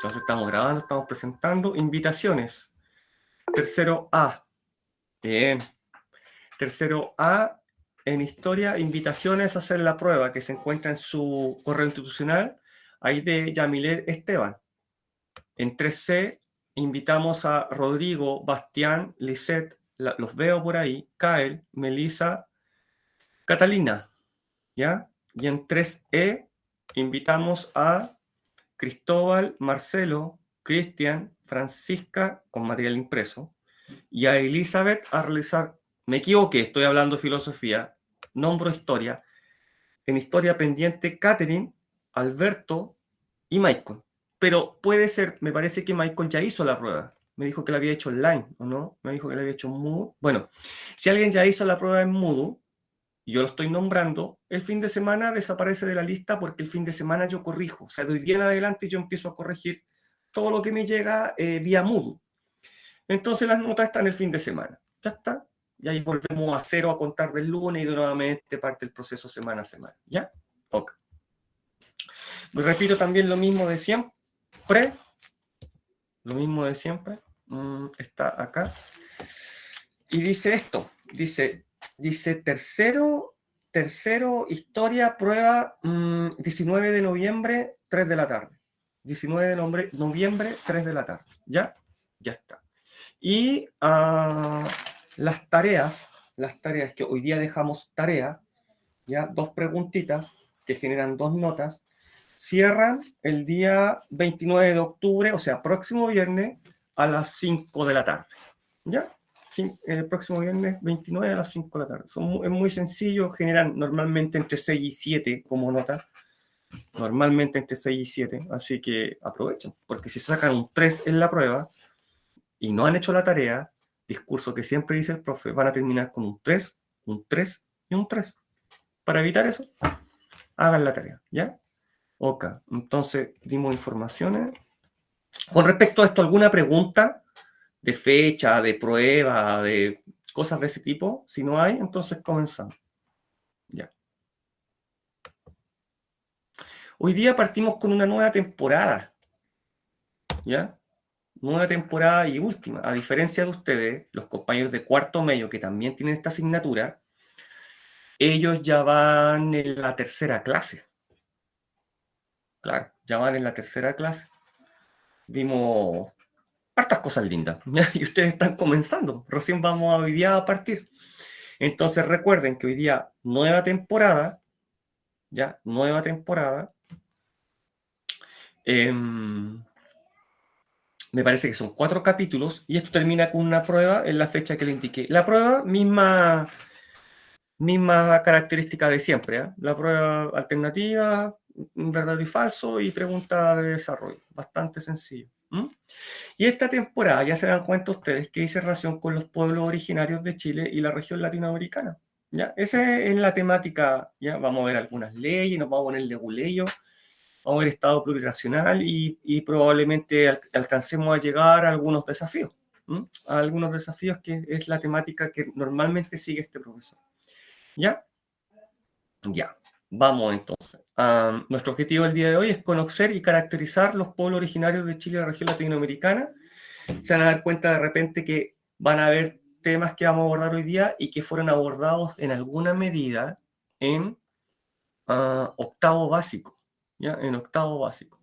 Entonces estamos grabando, estamos presentando invitaciones. Tercero A. Bien. Tercero A, en historia, invitaciones a hacer la prueba que se encuentra en su correo institucional, ahí de Yamilet Esteban. En 3C, invitamos a Rodrigo, Bastián, Lisette, los veo por ahí, Kael, Melissa, Catalina, ¿ya? Y en 3E, invitamos a Cristóbal, Marcelo, Cristian, Francisca, con material impreso, y a Elizabeth a realizar, me equivoqué, estoy hablando de filosofía, nombro historia, en historia pendiente Catherine, Alberto y Michael. Pero puede ser, me parece que Michael ya hizo la prueba. Me dijo que la había hecho online, ¿o no? Me dijo que la había hecho en Moodle. Bueno, si alguien ya hizo la prueba en Moodle, y yo lo estoy nombrando, el fin de semana desaparece de la lista porque el fin de semana yo corrijo. O sea, de hoy día en adelante yo empiezo a corregir todo lo que me llega vía Moodle. Entonces las notas están el fin de semana. Ya está. Y ahí volvemos a cero a contar del lunes y nuevamente parte el proceso semana a semana. ¿Ya? Ok. Repito también lo mismo de siempre. Lo mismo de siempre. Está acá. Y dice esto. Dice tercero, historia, prueba, 19 de noviembre, 3 de la tarde. 19 de noviembre, 3 de la tarde. ¿Ya? Ya está. Y las tareas que hoy día dejamos tarea, ya, 2 preguntitas que generan 2 notas, cierran el día 29 de octubre, o sea, próximo viernes a las 5 de la tarde. ¿Ya? El próximo viernes 29 a las 5 de la tarde. Es muy sencillo, generan normalmente entre 6 y 7 como nota. Normalmente entre 6 y 7, así que aprovechen, porque si sacan un 3 en la prueba y no han hecho la tarea, discurso que siempre dice el profe, van a terminar con un 3 y un 3. Para evitar eso, hagan la tarea, ¿ya? Ok, entonces dimos informaciones. Con respecto a esto, ¿alguna pregunta de fecha, de prueba, de cosas de ese tipo? Si no hay, entonces comenzamos. Ya. Hoy día partimos con una nueva temporada, ¿ya? Nueva temporada y última. A diferencia de ustedes, los compañeros de cuarto medio que también tienen esta asignatura, ellos ya van en la tercera clase. Claro, ya van en la tercera clase. Vimos hartas cosas lindas, ¿ya? Y ustedes están comenzando. Recién vamos hoy día a partir. Entonces recuerden que hoy día nueva temporada, ¿ya? Nueva temporada. Me parece que son 4 capítulos y esto termina con una prueba en la fecha que le indiqué. La prueba, misma característica de siempre, ¿eh? La prueba alternativa, verdadero y falso y pregunta de desarrollo. Bastante sencillo. Y esta temporada, ya se dan cuenta ustedes, que dice relación con los pueblos originarios de Chile y la región latinoamericana. ¿Ya? Esa es la temática. ¿Ya? Vamos a ver algunas leyes, nos vamos a poner leguleyo, vamos a ver estado plurinacional y probablemente alcancemos a llegar a algunos desafíos. A algunos desafíos que es la temática que normalmente sigue este profesor. ¿Ya? Ya. Vamos entonces. Nuestro objetivo del día de hoy es conocer y caracterizar los pueblos originarios de Chile y la región latinoamericana. Se van a dar cuenta de repente que van a haber temas que vamos a abordar hoy día y que fueron abordados en alguna medida en octavo básico. ¿Ya? En octavo básico.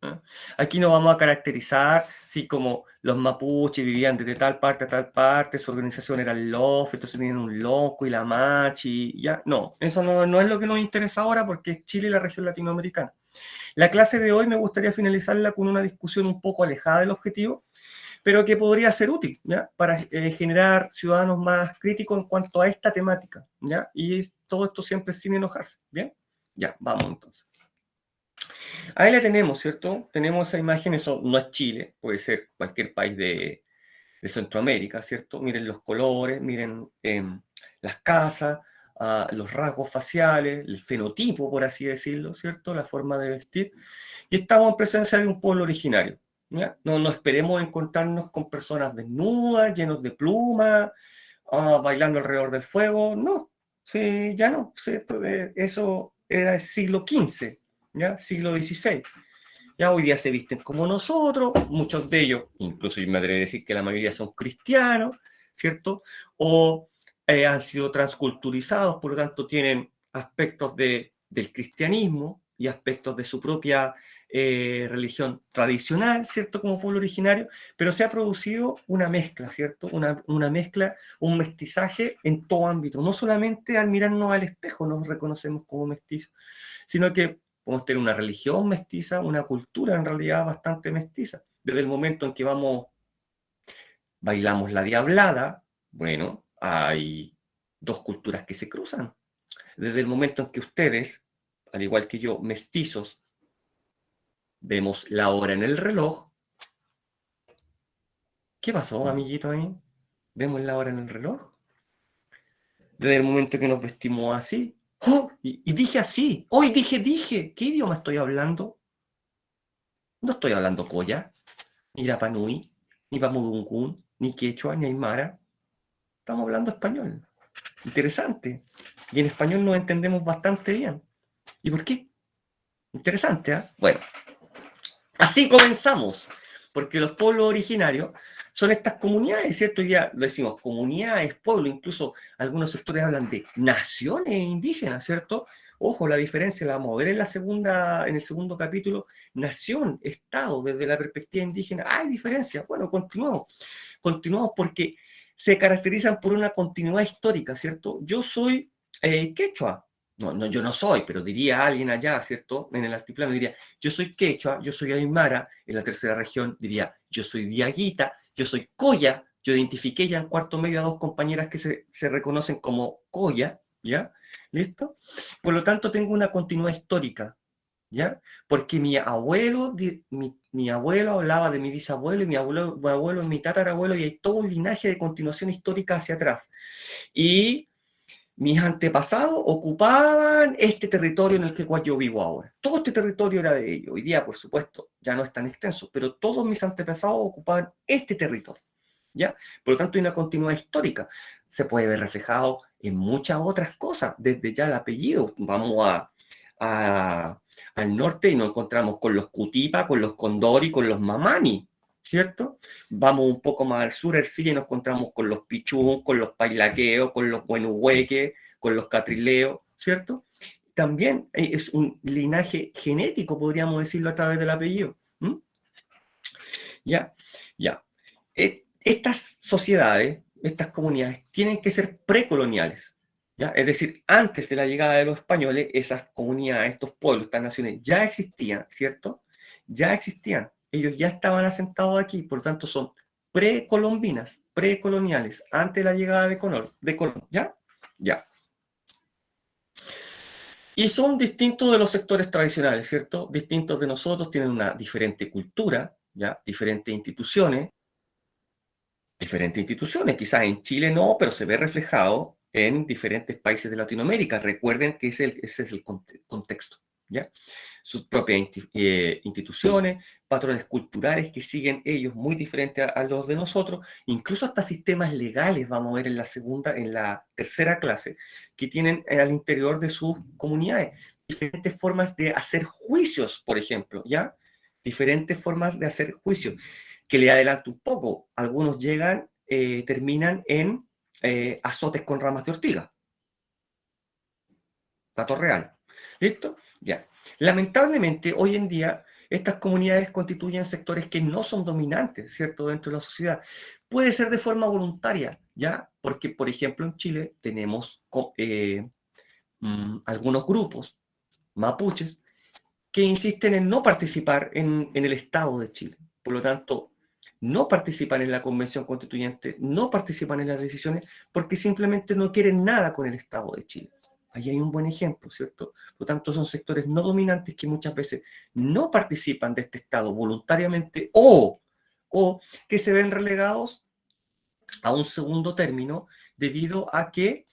¿Ya? Aquí nos vamos a caracterizar, sí, como los mapuches vivían desde tal parte a tal parte, su organización era el LOF, entonces tenían un loco y la machi, ya. No, eso no es lo que nos interesa ahora porque es Chile y la región latinoamericana. La clase de hoy me gustaría finalizarla con una discusión un poco alejada del objetivo, pero que podría ser útil, ¿ya? Para generar ciudadanos más críticos en cuanto a esta temática, ¿ya? Y todo esto siempre sin enojarse, ¿bien? Ya, vamos entonces. Ahí la tenemos, ¿cierto? Tenemos esa imagen, eso no es Chile, puede ser cualquier país de Centroamérica, ¿cierto? Miren los colores, miren las casas, los rasgos faciales, el fenotipo, por así decirlo, ¿cierto? La forma de vestir. Y estamos en presencia de un pueblo originario, ¿ya? No esperemos encontrarnos con personas desnudas, llenos de plumas, bailando alrededor del fuego, no. Sí, ya no, ¿cierto? Eso era el siglo XV, ¿ya? Siglo XVI. Ya hoy día se visten como nosotros, muchos de ellos, incluso yo me atrevo a decir que la mayoría son cristianos, ¿cierto? O han sido transculturizados, por lo tanto tienen aspectos del cristianismo y aspectos de su propia religión tradicional, ¿cierto? Como pueblo originario, pero se ha producido una mezcla, ¿cierto? Una mezcla, un mestizaje en todo ámbito. No solamente al mirarnos al espejo nos reconocemos como mestizos, sino que podemos tener una religión mestiza, una cultura en realidad bastante mestiza. Desde el momento en que bailamos la diablada, bueno, hay dos culturas que se cruzan. Desde el momento en que ustedes, al igual que yo, mestizos, vemos la hora en el reloj. ¿Qué pasó, amiguito ahí? ¿Vemos la hora en el reloj? Desde el momento que nos vestimos así. ¡Oh! Y dije así. Hoy dije. ¿Qué idioma estoy hablando? No estoy hablando Koya, ni Rapa Nui, ni Pamudungun, ni Quechua, ni Aymara. Estamos hablando español. Interesante. Y en español nos entendemos bastante bien. ¿Y por qué? Interesante, ¿eh? Bueno, así comenzamos. Porque los pueblos originarios son estas comunidades, ¿cierto? Hoy día lo decimos comunidades, pueblos, incluso algunos sectores hablan de naciones indígenas, ¿cierto? Ojo, la diferencia la vamos a ver en el segundo capítulo, nación, estado, desde la perspectiva indígena, hay diferencias. Bueno, continuamos porque se caracterizan por una continuidad histórica, ¿cierto? Yo soy quechua. No, yo no soy, pero diría alguien allá, ¿cierto? En el altiplano diría, yo soy quechua, yo soy aymara, en la tercera región diría, yo soy diaguita, yo soy coya, yo identifiqué ya en cuarto medio a dos compañeras que se reconocen como coya, ¿ya? ¿Listo? Por lo tanto, tengo una continuidad histórica, ¿ya? Porque mi abuelo hablaba de mi bisabuelo y mi abuelo, mi tatarabuelo, y hay todo un linaje de continuación histórica hacia atrás. Y mis antepasados ocupaban este territorio en el cual yo vivo ahora. Todo este territorio era de ellos. Hoy día, por supuesto, ya no es tan extenso, pero todos mis antepasados ocupaban este territorio, ¿ya? Por lo tanto, hay una continuidad histórica. Se puede ver reflejado en muchas otras cosas, desde ya el apellido. Vamos al norte y nos encontramos con los Cutipa, con los Condori, con los Mamani, ¿cierto? Vamos un poco más al sur, Ercilla, y nos encontramos con los Pichún, con los Pailaqueos, con los Huenuhueque, con los Catrileos, ¿cierto? También es un linaje genético, podríamos decirlo a través del apellido. ¿Mm? Ya, ya. Estas sociedades, estas comunidades, tienen que ser precoloniales. ¿Ya? Es decir, antes de la llegada de los españoles, esas comunidades, estos pueblos, estas naciones ya existían, ¿cierto? Ya existían. Ellos ya estaban asentados aquí, por lo tanto son precolombinas, precoloniales, antes de la llegada de Colón, ¿ya? Ya. Y son distintos de los sectores tradicionales, ¿cierto? Distintos de nosotros, tienen una diferente cultura, ¿ya? Diferentes instituciones, quizás en Chile no, pero se ve reflejado en diferentes países de Latinoamérica. Recuerden que ese es el contexto, ¿ya? Sus propias instituciones, patrones culturales que siguen ellos muy diferentes a los de nosotros, incluso hasta sistemas legales, vamos a ver en la tercera clase, que tienen al interior de sus comunidades. Diferentes formas de hacer juicios, por ejemplo, ¿ya? Diferentes formas de hacer juicios que le adelanto un poco, algunos terminan en azotes con ramas de ortiga. Dato real. ¿Listo? Ya. Lamentablemente, hoy en día, estas comunidades constituyen sectores que no son dominantes, ¿cierto?, dentro de la sociedad. Puede ser de forma voluntaria, ¿ya? Porque, por ejemplo, en Chile tenemos algunos grupos mapuches que insisten en no participar en el Estado de Chile. Por lo tanto, no participan en la Convención Constituyente, no participan en las decisiones porque simplemente no quieren nada con el Estado de Chile. Ahí hay un buen ejemplo, ¿cierto? Por lo tanto, son sectores no dominantes que muchas veces no participan de este Estado voluntariamente o que se ven relegados a un segundo término debido a que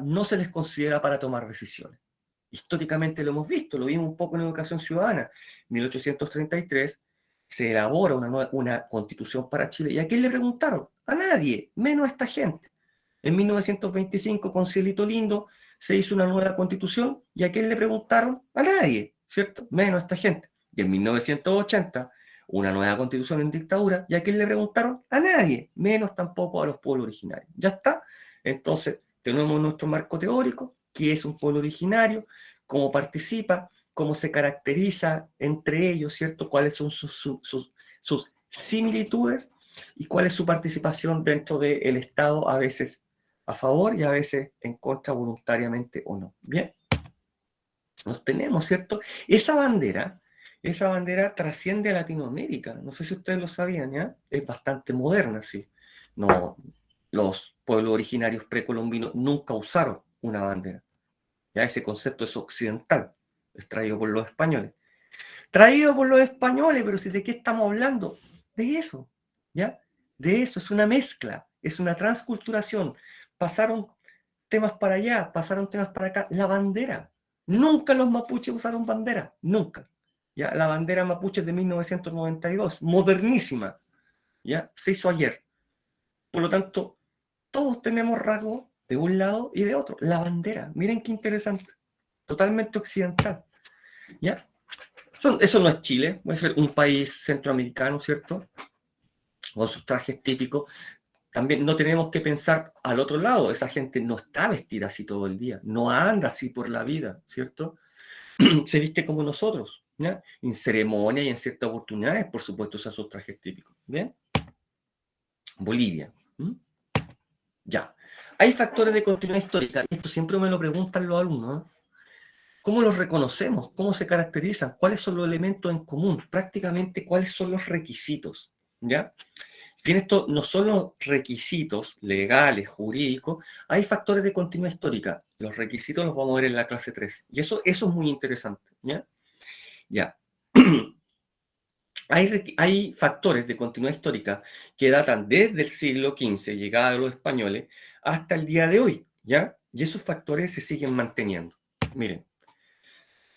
no se les considera para tomar decisiones. Históricamente lo hemos visto, lo vimos un poco en Educación Ciudadana. En 1833 se elabora una constitución para Chile. ¿Y a quién le preguntaron? A nadie, menos a esta gente. En 1925, con Cielito Lindo, se hizo una nueva constitución. ¿Y a quién le preguntaron? A nadie, ¿cierto? Menos a esta gente. Y en 1980, una nueva constitución en dictadura, ¿y a quién le preguntaron? A nadie, menos tampoco a los pueblos originarios. ¿Ya está? Entonces, tenemos nuestro marco teórico, qué es un pueblo originario, cómo participa, cómo se caracteriza entre ellos, ¿cierto? Cuáles son sus similitudes y cuál es su participación dentro del Estado, a veces a favor y a veces en contra, voluntariamente o no. Bien, los tenemos, ¿cierto? Esa bandera trasciende a Latinoamérica. No sé si ustedes lo sabían, ¿ya? Es bastante moderna, sí. No, los pueblos originarios precolombinos nunca usaron una bandera. Ya ese concepto es occidental, es traído por los españoles. Traído por los españoles, pero si de qué estamos hablando, de eso, ¿ya? De eso, es una mezcla, es una transculturación. Pasaron temas para allá, pasaron temas para acá. La bandera. Nunca los mapuches usaron bandera, nunca. ¿Ya? La bandera mapuche es de 1992, modernísima, ¿ya? Se hizo ayer. Por lo tanto, todos tenemos rasgos de un lado y de otro. La bandera, miren qué interesante. Totalmente occidental, ¿ya? Eso no es Chile, puede ser un país centroamericano, ¿cierto? Con sus trajes típicos. También no tenemos que pensar al otro lado, esa gente no está vestida así todo el día, no anda así por la vida, ¿cierto? Se viste como nosotros, ¿ya? En ceremonia y en ciertas oportunidades, por supuesto, usa sus trajes típicos, ¿bien? Bolivia, ¿m? Ya. Hay factores de continuidad histórica, y esto siempre me lo preguntan los alumnos, ¿eh? ¿Cómo los reconocemos? ¿Cómo se caracterizan? ¿Cuáles son los elementos en común? Prácticamente, ¿cuáles son los requisitos? ¿Ya? Bien, esto no son los requisitos legales, jurídicos, hay factores de continuidad histórica. Los requisitos los vamos a ver en la clase 3. Y eso es muy interesante. ¿Ya? Ya. Hay factores de continuidad histórica que datan desde el siglo XV, llegada de los españoles, hasta el día de hoy. ¿Ya? Y esos factores se siguen manteniendo. Miren.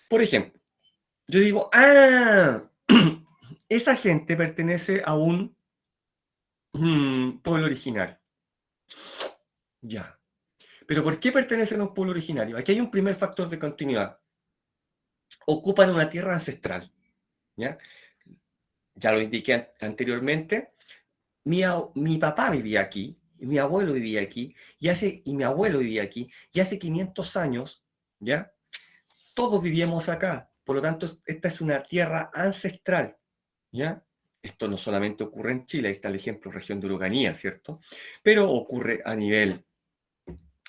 Por ejemplo, yo digo, esa gente pertenece a un pueblo originario. Ya. Pero ¿por qué pertenecen a un pueblo originario? Aquí hay un primer factor de continuidad. Ocupan una tierra ancestral. ¿Ya? Ya lo indiqué anteriormente. Mi papá vivía aquí, mi abuelo vivía aquí, y mi abuelo vivía aquí, y hace 500 años, ¿ya? Todos vivíamos acá. Por lo tanto, esta es una tierra ancestral. ¿Ya? Esto no solamente ocurre en Chile, ahí está el ejemplo, región de Uruguay, ¿cierto? Pero ocurre a nivel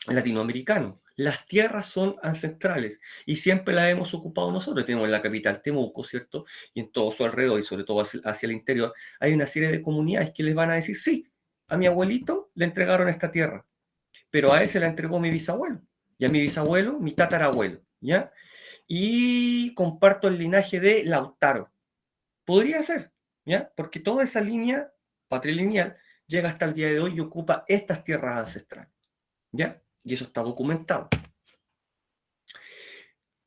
latinoamericano. Las tierras son ancestrales y siempre las hemos ocupado nosotros. Tenemos la capital Temuco, ¿cierto? Y en todo su alrededor y sobre todo hacia el interior hay una serie de comunidades que les van a decir, sí, a mi abuelito le entregaron esta tierra, pero a él se la entregó mi bisabuelo y a mi bisabuelo mi tatarabuelo, ¿ya? Y comparto el linaje de Lautaro. Podría ser, ¿ya? Porque toda esa línea patrilineal llega hasta el día de hoy y ocupa estas tierras ancestrales, ¿ya? Y eso está documentado.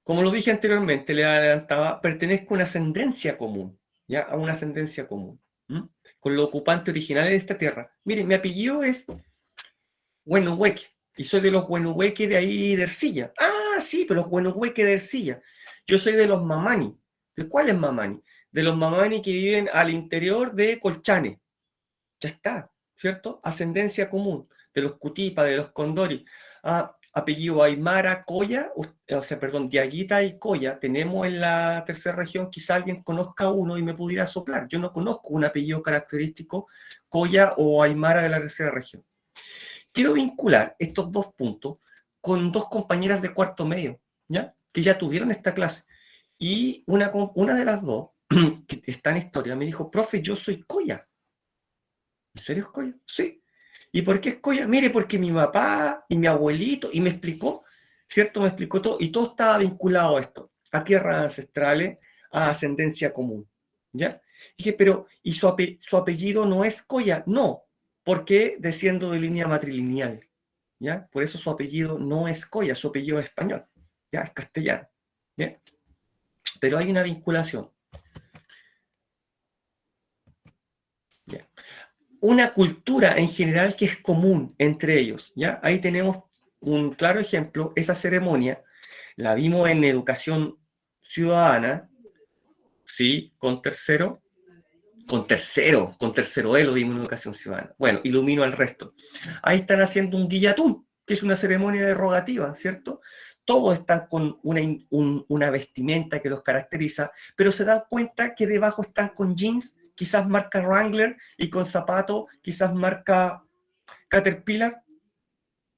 Como lo dije anteriormente, le adelantaba, pertenezco a una ascendencia común, ¿ya? A una ascendencia común, ¿m? Con los ocupantes originales de esta tierra. Miren, mi apellido es Huenuhueque, y soy de los Huenuhueque de ahí de Ercilla. Ah, sí, pero los Huenuhueque de Ercilla. Yo soy de los Mamani. ¿De cuáles Mamani? De los Mamani que viven al interior de Colchane. Ya está, ¿cierto? Ascendencia común, de los Cutipa, de los Condori. Apellido Aymara, Coya, o sea, perdón, Diaguita y Coya, tenemos en la tercera región, quizá alguien conozca uno y me pudiera soplar. Yo no conozco un apellido característico, Coya o Aymara de la tercera región. Quiero vincular estos dos puntos con dos compañeras de cuarto medio, ¿ya? Que ya tuvieron esta clase. Y una de las dos, que está en historia, me dijo, profe, yo soy Coya. ¿En serio es Coya? Sí. ¿Y por qué es Coya? Mire, porque mi papá y mi abuelito, y me explicó, ¿cierto? Me explicó todo, y todo estaba vinculado a esto, a tierras ancestrales, a ascendencia común, ¿ya? Dije, pero, ¿y su apellido no es Coya? No, porque desciendo de línea matrilineal, ¿ya? Por eso su apellido no es Coya, su apellido es español, ¿ya? Es castellano, ¿ya? Pero hay una vinculación, ¿ya? Una cultura en general que es común entre ellos, ¿ya? Ahí tenemos un claro ejemplo, esa ceremonia la vimos en educación ciudadana, Sí, con tercero. Con tercero E lo vimos en educación ciudadana. Bueno, ilumino al resto. Ahí están haciendo un guillatún, que es una ceremonia derogativa, ¿cierto? Todos están con una vestimenta que los caracteriza, pero se dan cuenta que debajo están con jeans, quizás marca Wrangler, y con zapatos, quizás marca Caterpillar,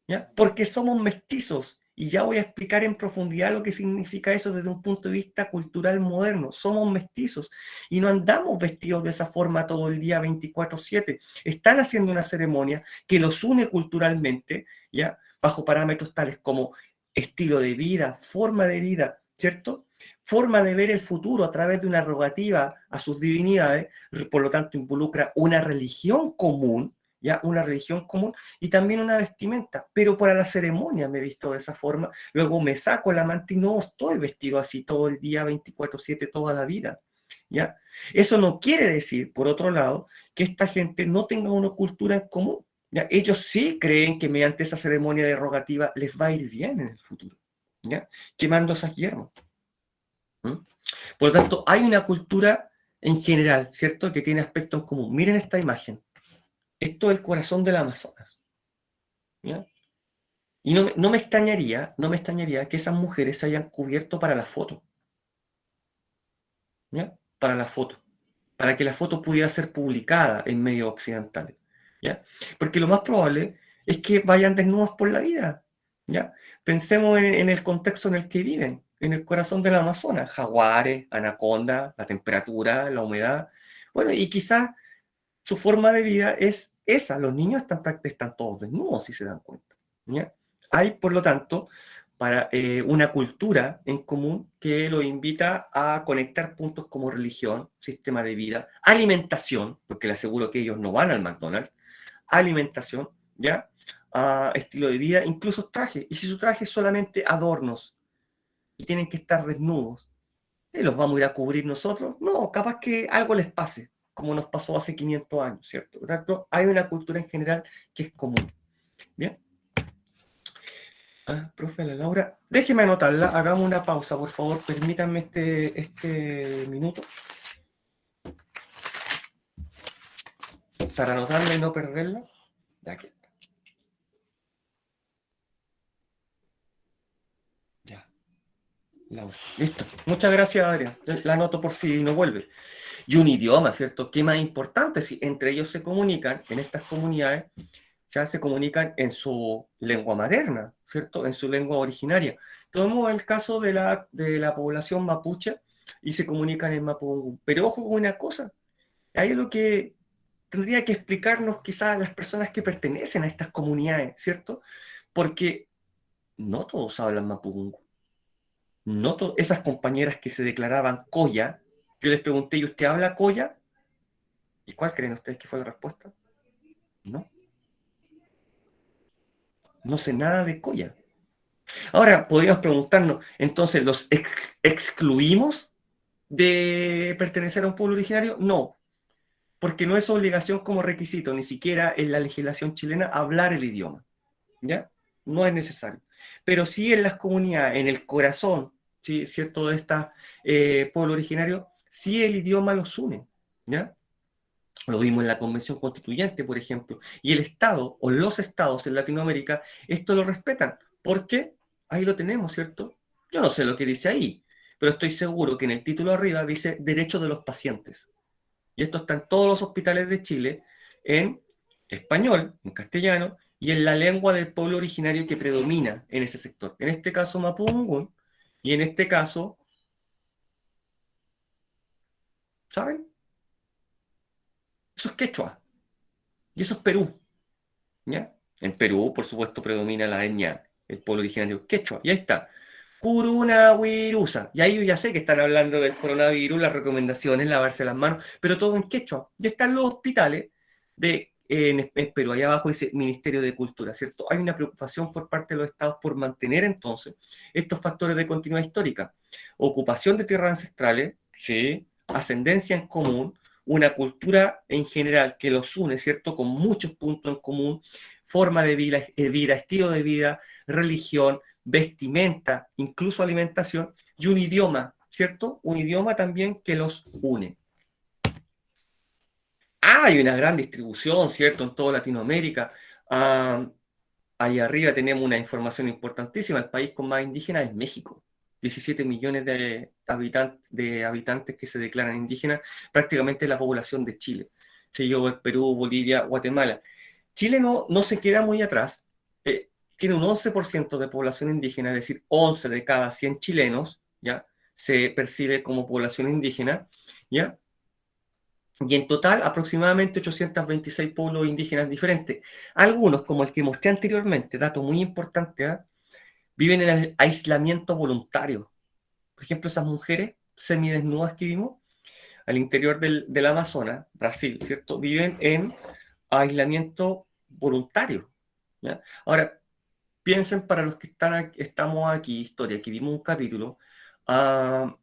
¿ya? Porque somos mestizos. Y ya voy a explicar en profundidad lo que significa eso desde un punto de vista cultural moderno. Somos mestizos y no andamos vestidos de esa forma todo el día 24/7. Están haciendo una ceremonia que los une culturalmente, ¿ya? Bajo parámetros tales como estilo de vida, forma de vida, ¿cierto? Forma de ver el futuro a través de una rogativa a sus divinidades, por lo tanto involucra una religión común, ¿ya? Una religión común y también una vestimenta, pero para la ceremonia me he visto de esa forma, luego me saco la manta y no estoy vestido así todo el día 24/7 toda la vida, ¿ya? Eso no quiere decir, por otro lado, que esta gente no tenga una cultura en común, ¿ya? Ellos sí creen que mediante esa ceremonia derogativa les va a ir bien en el futuro, ¿ya? Quemando esas hierbas. Por lo tanto, hay una cultura en general, ¿cierto?, que tiene aspectos en común. Miren esta imagen. Esto es el corazón del Amazonas, ¿ya? Y no me extrañaría que esas mujeres se hayan cubierto para la foto, ¿ya? Para la foto, para que la foto pudiera ser publicada en medios occidentales, ¿ya? Porque lo más probable es que vayan desnudos por la vida, ¿ya? Pensemos en el contexto en el que viven, en el corazón del Amazonas, jaguares, anacondas, la temperatura, la humedad, bueno, y quizás su forma de vida es esa, los niños están todos desnudos, si se dan cuenta, ¿ya? Hay, por lo tanto, para una cultura en común que lo invita a conectar puntos como religión, sistema de vida, alimentación, porque le aseguro que ellos no van al McDonald's, alimentación, ¿ya? Estilo de vida, incluso traje. Y si su traje es solamente adornos y tienen que estar desnudos, ¿los vamos a ir a cubrir nosotros? No, capaz que algo les pase, como nos pasó hace 500 años, ¿cierto? Por tanto, hay una cultura en general que es común. ¿Bien? Profe la Laura, déjeme anotarla, hagamos una pausa, por favor, permítanme este minuto para anotarla y no perderla. Ya, aquí está. Ya. Laura. Listo. Muchas gracias, Adrián. La anoto por si no vuelve. Y un idioma, ¿cierto? ¿Qué más importante? Si entre ellos se comunican en estas comunidades, ya se comunican en su lengua materna, ¿cierto? En su lengua originaria. Tomemos el caso de la población mapuche y se comunican en mapudungun. Pero ojo con una cosa, hay lo que tendría que explicarnos quizás las personas que pertenecen a estas comunidades, ¿cierto? Porque no todos hablan mapudungun. No esas compañeras que se declaraban coya, yo les pregunté, ¿y usted habla coya? ¿Y cuál creen ustedes que fue la respuesta? No, no sé nada de coya. Ahora, podríamos preguntarnos, entonces, ¿los excluimos de pertenecer a un pueblo originario? No, porque no es obligación como requisito, ni siquiera en la legislación chilena, hablar el idioma, ¿ya? No es necesario. Pero sí en las comunidades, en el corazón, ¿sí? ¿Cierto? De este pueblo originario, sí el idioma los une, ¿ya? Lo vimos en la Convención Constituyente, por ejemplo, y el Estado o los estados en Latinoamérica esto lo respetan. ¿Por qué? Ahí lo tenemos, ¿cierto? Yo no sé lo que dice ahí, pero estoy seguro que en el título arriba dice derechos de los pacientes. Y esto está en todos los hospitales de Chile, en español, en castellano, y en la lengua del pueblo originario que predomina en ese sector. En este caso, mapudungun, y en este caso, ¿saben? Eso es quechua, y eso es Perú. ¿Ya? En Perú, por supuesto, predomina la etnia, el pueblo originario quechua. Y ahí está. Curunavirusa. Y ahí yo ya sé que están hablando del coronavirus, las recomendaciones, lavarse las manos, pero todo en quechua. Y están los hospitales en Perú. Ahí abajo dice Ministerio de Cultura, ¿cierto? Hay una preocupación por parte de los estados por mantener entonces estos factores de continuidad histórica. Ocupación de tierras ancestrales, sí. Ascendencia en común, una cultura en general que los une, ¿cierto? Con muchos puntos en común, forma de vida, estilo de vida, religión, vestimenta, incluso alimentación, y un idioma ¿cierto? Un idioma también que los une. Hay una gran distribución, ¿cierto? En toda Latinoamérica. Ah, ahí arriba tenemos una información importantísima. El país con más indígenas es México. 17 millones de habitantes que se declaran indígenas, prácticamente la población de Chile. Seguido por Perú, Bolivia, Guatemala. Chile no se queda muy atrás. Tiene un 11% de población indígena, es decir, 11 de cada 100 chilenos, ¿ya? Se percibe como población indígena, ¿ya? Y en total, aproximadamente 826 pueblos indígenas diferentes. Algunos, como el que mostré anteriormente, dato muy importante, ¿eh? Viven en el aislamiento voluntario. Por ejemplo, esas mujeres semidesnudas que vimos al interior del Amazonas, Brasil, ¿cierto? Viven en aislamiento voluntario, ¿ya? Ahora, piensen para los que estamos aquí, historia, que vimos un capítulo,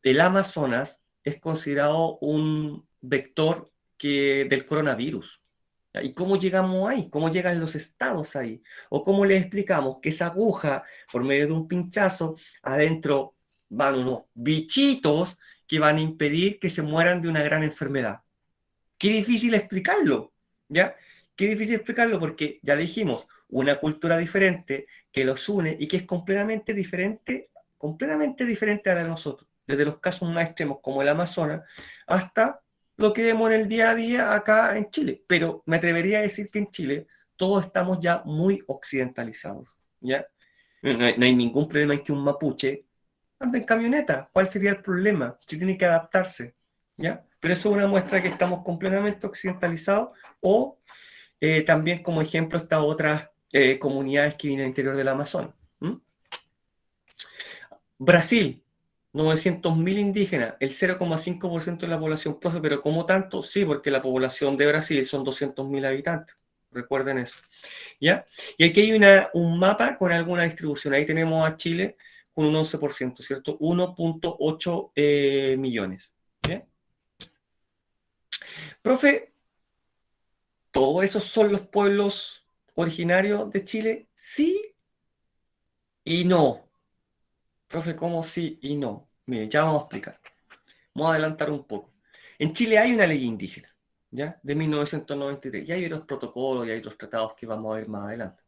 el Amazonas es considerado un vector del coronavirus. ¿Ya? ¿Y cómo llegamos ahí? ¿Cómo llegan los estados ahí? ¿O cómo les explicamos que esa aguja, por medio de un pinchazo, adentro van unos bichitos que van a impedir que se mueran de una gran enfermedad? Qué difícil explicarlo, ¿ya? Qué difícil explicarlo porque ya dijimos, una cultura diferente que los une y que es completamente diferente a la de nosotros, desde los casos más extremos como el Amazonas hasta lo que vemos en el día a día acá en Chile. Pero me atrevería a decir que en Chile todos estamos ya muy occidentalizados, ¿ya? No hay ningún problema en que un mapuche anda en camioneta. ¿Cuál sería el problema? Si tiene que adaptarse, ¿ya? Pero eso es una muestra que estamos completamente occidentalizados o también como ejemplo estas otras comunidades que vienen al interior del Amazonas. ¿Mm? Brasil, 900.000 indígenas, el 0,5% de la población, profe, pero ¿cómo tanto? Sí, porque la población de Brasil son 200.000 habitantes. Recuerden eso. ¿Ya? Y aquí hay un mapa con alguna distribución. Ahí tenemos a Chile con un 11%, ¿cierto? 1,8 millones. ¿Bien? Profe, ¿todos esos son los pueblos originarios de Chile? Sí y no. Profe, ¿cómo sí y no? Mire, ya vamos a explicar. Vamos a adelantar un poco. En Chile hay una ley indígena, ¿ya? De 1993. Y hay otros protocolos y hay otros tratados que vamos a ver más adelante.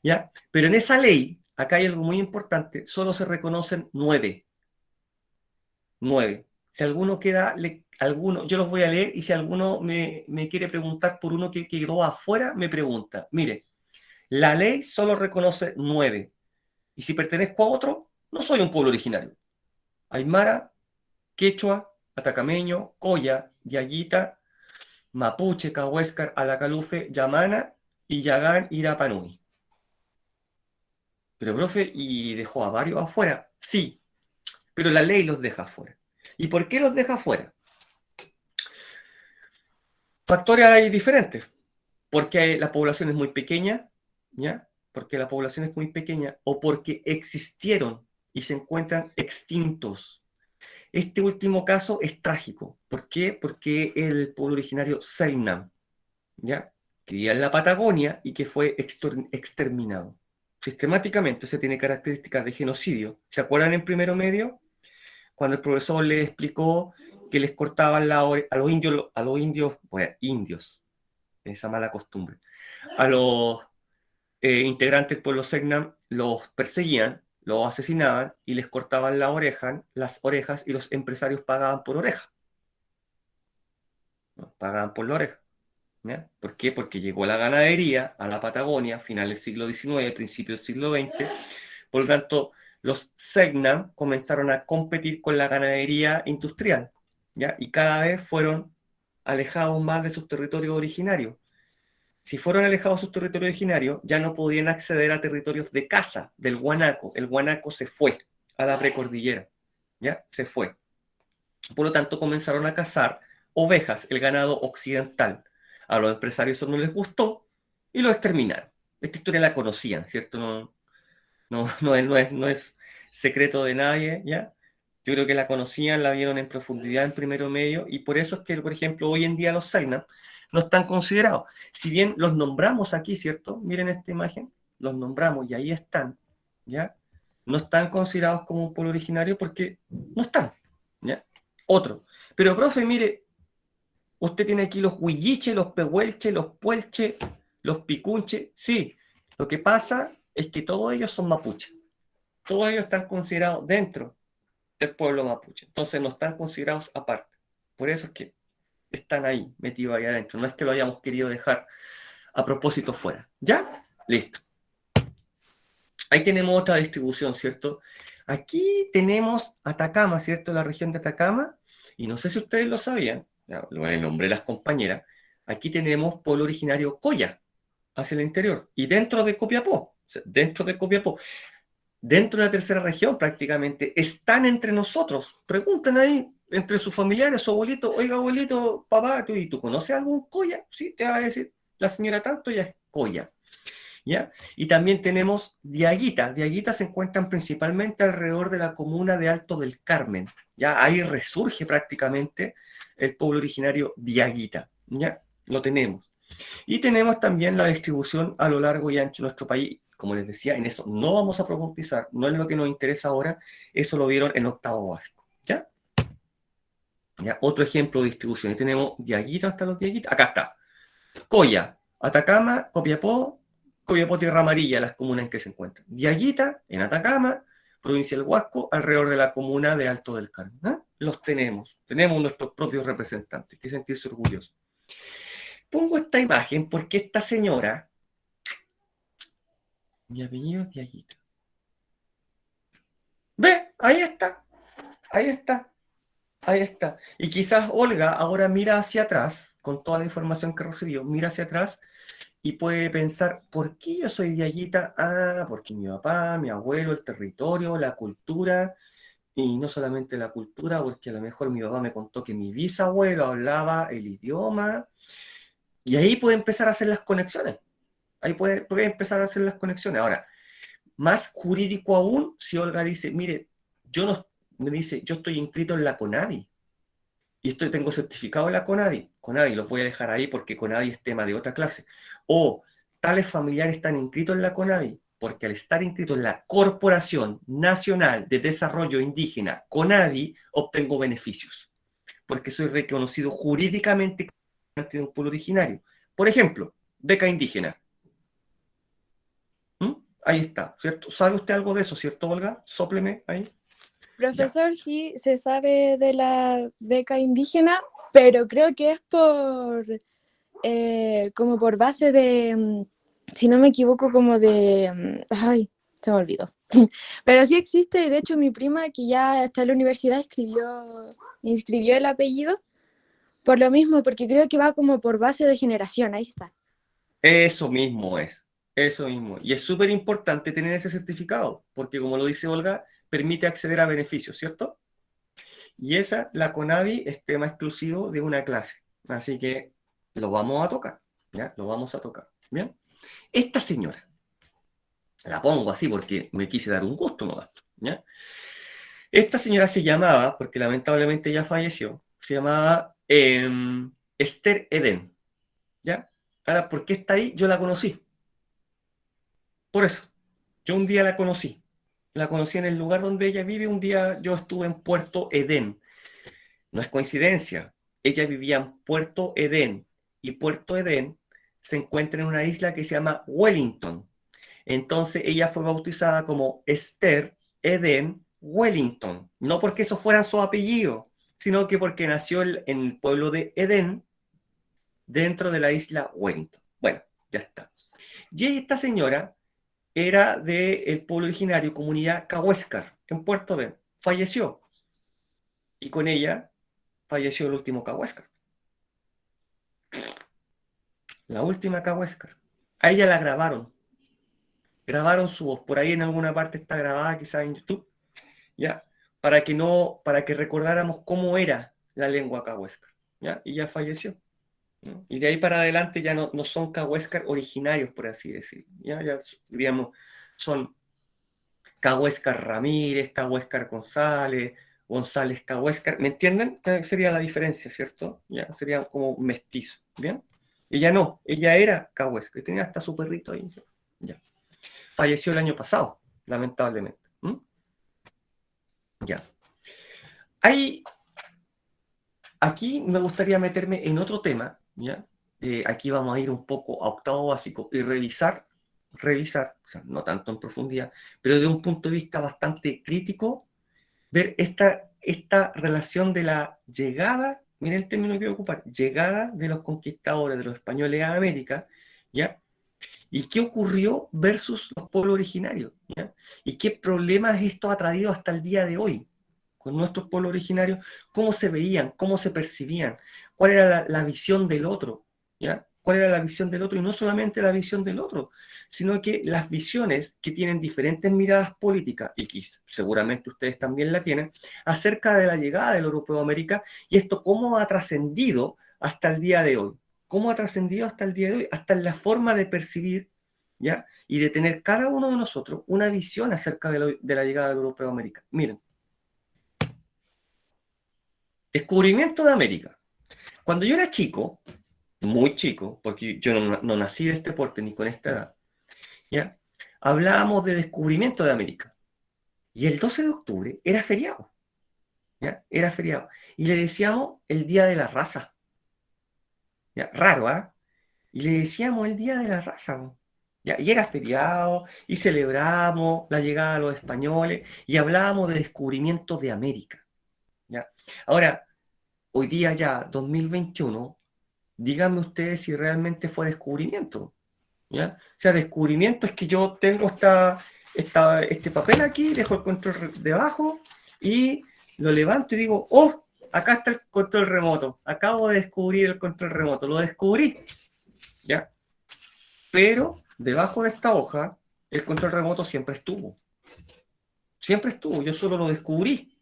¿Ya? Pero en esa ley, acá hay algo muy importante, solo se reconocen 9. 9. Si alguno yo los voy a leer y si alguno me quiere preguntar por uno que quedó afuera, me pregunta. Mire, la ley solo reconoce 9. Y si pertenezco a otro, no soy un pueblo originario. Aymara, Quechua, Atacameño, Coya, Yayita, Mapuche, Cahuéscar, Alacalufe, Yamana y Yagán, Irapanui. Pero, profe, ¿y dejó a varios afuera? Sí, pero la ley los deja afuera. ¿Y por qué los deja afuera? Factores hay diferentes. Porque la población es muy pequeña, ¿ya? Porque la población es muy pequeña o porque existieron y se encuentran extintos. Este último caso es trágico. ¿Por qué? Porque el pueblo originario Selknam, ¿ya? Que vivía en la Patagonia y que fue exterminado. Sistemáticamente, se tiene características de genocidio. ¿Se acuerdan en primero medio? Cuando el profesor les explicó que les cortaban a los indios, bueno, indios, esa mala costumbre, a los integrantes del pueblo Selknam los perseguían, los asesinaban y les cortaban las orejas y los empresarios pagaban por oreja. ¿No? Pagaban por la oreja. ¿Ya? ¿Por qué? Porque llegó la ganadería a la Patagonia, final del siglo XIX, principio del siglo XX. Por lo tanto, los Selknam comenzaron a competir con la ganadería industrial, ¿ya? Y cada vez fueron alejados más de sus territorios originarios. Si fueron alejados de sus territorios originarios, ya no podían acceder a territorios de caza del guanaco. El guanaco se fue a la precordillera, ¿ya? Se fue. Por lo tanto, comenzaron a cazar ovejas, el ganado occidental. A los empresarios eso no les gustó y lo exterminaron. Esta historia la conocían, ¿cierto? No es secreto de nadie, ¿ya? Yo creo que la conocían, la vieron en profundidad en primero medio, y por eso es que, por ejemplo, hoy en día los Selknam no están considerados. Si bien los nombramos aquí, ¿cierto? Miren esta imagen, los nombramos y ahí están, ¿ya? No están considerados como un pueblo originario porque no están. ¿ya? Otro. Pero, profe, mire, usted tiene aquí los huilliches, los pehuelches, los puelches, los picunches. Sí, lo que pasa es que todos ellos son mapuches. Todos ellos están considerados dentro del pueblo mapuche. Entonces no están considerados aparte. Por eso es que están ahí, metidos ahí adentro. No es que lo hayamos querido dejar a propósito fuera. ¿Ya? Listo. Ahí tenemos otra distribución, ¿cierto? Aquí tenemos Atacama, ¿cierto? La región de Atacama. Y no sé si ustedes lo sabían, ya, lo nombré las compañeras. Aquí tenemos pueblo originario Coya, hacia el interior. Y dentro de Copiapó, o sea, dentro de Copiapó, dentro de la tercera región prácticamente, están entre nosotros. Preguntan ahí, entre sus familiares, su abuelito, oiga, abuelito, papá, ¿tú conoces algún Coya? Sí, te va a decir, la señora tanto ya es Coya. ¿Ya? Y también tenemos Diaguita. Diaguita se encuentran principalmente alrededor de la comuna de Alto del Carmen. ¿Ya? Ahí resurge prácticamente el pueblo originario Diaguita. ¿Ya? Lo tenemos. Y tenemos también la distribución a lo largo y ancho de nuestro país. Como les decía, en eso no vamos a profundizar, no es lo que nos interesa ahora, eso lo vieron en octavo básico. ¿Ya? ¿Ya? Otro ejemplo de distribución. Y tenemos Diaguita hasta los Diaguitas. Acá está. Coya, Atacama, Copiapó, Copiapó Tierra Amarilla, las comunas en que se encuentran. Diaguita, en Atacama, provincia del Huasco, alrededor de la comuna de Alto del Carmen. ¿Ah? Los tenemos nuestros propios representantes, que sentirse orgullosos. Pongo esta imagen porque esta señora, mi apellido es Diaguita. ¿Ve? Ahí está, ahí está, ahí está. Y quizás Olga ahora mira hacia atrás, con toda la información que recibió, mira hacia atrás y puede pensar, ¿por qué yo soy Diaguita? Ah, porque mi papá, mi abuelo, el territorio, la cultura, y no solamente la cultura, porque a lo mejor mi papá me contó que mi bisabuelo hablaba el idioma, y ahí puede empezar a hacer las conexiones. Ahí puede empezar a hacer las conexiones. Ahora, más jurídico aún, si Olga dice, mire, yo no, me dice, yo estoy inscrito en la CONADI, y tengo certificado en la CONADI. CONADI, los voy a dejar ahí porque CONADI es tema de otra clase. O tales familiares están inscritos en la CONADI porque al estar inscrito en la Corporación Nacional de Desarrollo Indígena, CONADI, obtengo beneficios. Porque soy reconocido jurídicamente de un pueblo originario. Por ejemplo, beca indígena. ¿Mm? Ahí está, ¿cierto? ¿Sabe usted algo de eso, cierto, Olga? Sópleme ahí. Ya. Profesor, sí se sabe de la beca indígena, pero creo que es por, como por base de, si no me equivoco, como de, ay, se me olvidó. Pero sí existe, y de hecho mi prima que ya está en la universidad inscribió el apellido por lo mismo, porque creo que va como por base de generación, ahí está. Eso mismo es, eso mismo. Y es súper importante tener ese certificado, porque como lo dice Olga, permite acceder a beneficios, ¿cierto? Y esa, la CONAVI, es tema exclusivo de una clase. Así que lo vamos a tocar, ¿ya? Lo vamos a tocar, ¿bien? Esta señora, la pongo así porque me quise dar un gusto, ¿no? ¿Ya? Esta señora se llamaba, porque lamentablemente ya falleció, se llamaba Esther Eden, ¿ya? Ahora, ¿por qué está ahí? Yo la conocí. Por eso, yo un día la conocí. La conocí en el lugar donde ella vive. Un día yo estuve en Puerto Edén. No es coincidencia. Ella vivía en Puerto Edén. Y Puerto Edén se encuentra en una isla que se llama Wellington. Entonces ella fue bautizada como Esther Eden Wellington. No porque eso fuera su apellido, sino que porque nació en el pueblo de Edén, dentro de la isla Wellington. Bueno, ya está. Y esta señora era del pueblo originario, comunidad Cahuéscar, en Puerto Ordaz. Falleció. Y con ella falleció el último Cahuéscar. La última Cahuéscar. A ella la grabaron. Grabaron su voz. Por ahí en alguna parte está grabada, quizás en YouTube. ¿Ya? Para que recordáramos cómo era la lengua Cahuéscar. ¿Ya? Y ya falleció. ¿No? Y de ahí para adelante ya no son Cahuéscar originarios, por así decirlo. Ya digamos, son Cahuéscar Ramírez, Cahuéscar González, González Cahuéscar, ¿me entienden? Sería la diferencia, ¿cierto? Ya, sería como mestizo, ¿bien? Ella no, ella era Cahuéscar, y tenía hasta su perrito ahí. Ya. Falleció el año pasado, lamentablemente. ¿Mm? Ya. Aquí me gustaría meterme en otro tema, ¿ya? Aquí vamos a ir un poco a octavo básico y revisar, o sea, no tanto en profundidad, pero de un punto de vista bastante crítico, ver esta relación de la llegada, miren el término que voy a ocupar, llegada de los conquistadores, de los españoles a América, ¿ya? ¿Y qué ocurrió versus los pueblos originarios? ¿Ya? ¿Y qué problemas esto ha traído hasta el día de hoy con nuestros pueblos originarios? ¿Cómo se veían? ¿Cómo se percibían? ¿Cuál era la visión del otro? ¿Ya? ¿Cuál era la visión del otro? Y no solamente la visión del otro, sino que las visiones que tienen diferentes miradas políticas, y que seguramente ustedes también la tienen, acerca de la llegada del europeo a América, y esto cómo ha trascendido hasta el día de hoy. ¿Cómo ha trascendido hasta el día de hoy? Hasta en la forma de percibir, ¿ya? Y de tener cada uno de nosotros una visión acerca de la llegada del europeo a América. Miren, descubrimiento de América. Cuando yo era chico, muy chico, porque yo no nací de este porte ni con esta edad, ¿ya? Hablábamos de descubrimiento de América. Y el 12 de octubre era feriado, ¿ya? Era feriado. Y le decíamos el Día de la Raza. ¿Ya? Raro, ¿ah? Y le decíamos el Día de la Raza, ¿no? ¿Ya? Y era feriado, y celebramos la llegada de los españoles, y hablábamos de descubrimiento de América, ¿ya? Ahora, hoy día ya, 2021, díganme ustedes si realmente fue descubrimiento, ¿ya? O sea, descubrimiento es que yo tengo este papel aquí, dejo el control debajo, y lo levanto y digo, oh, acá está el control remoto, acabo de descubrir el control remoto, lo descubrí, ¿ya? Pero debajo de esta hoja, el control remoto siempre estuvo. Siempre estuvo, yo solo lo descubrí,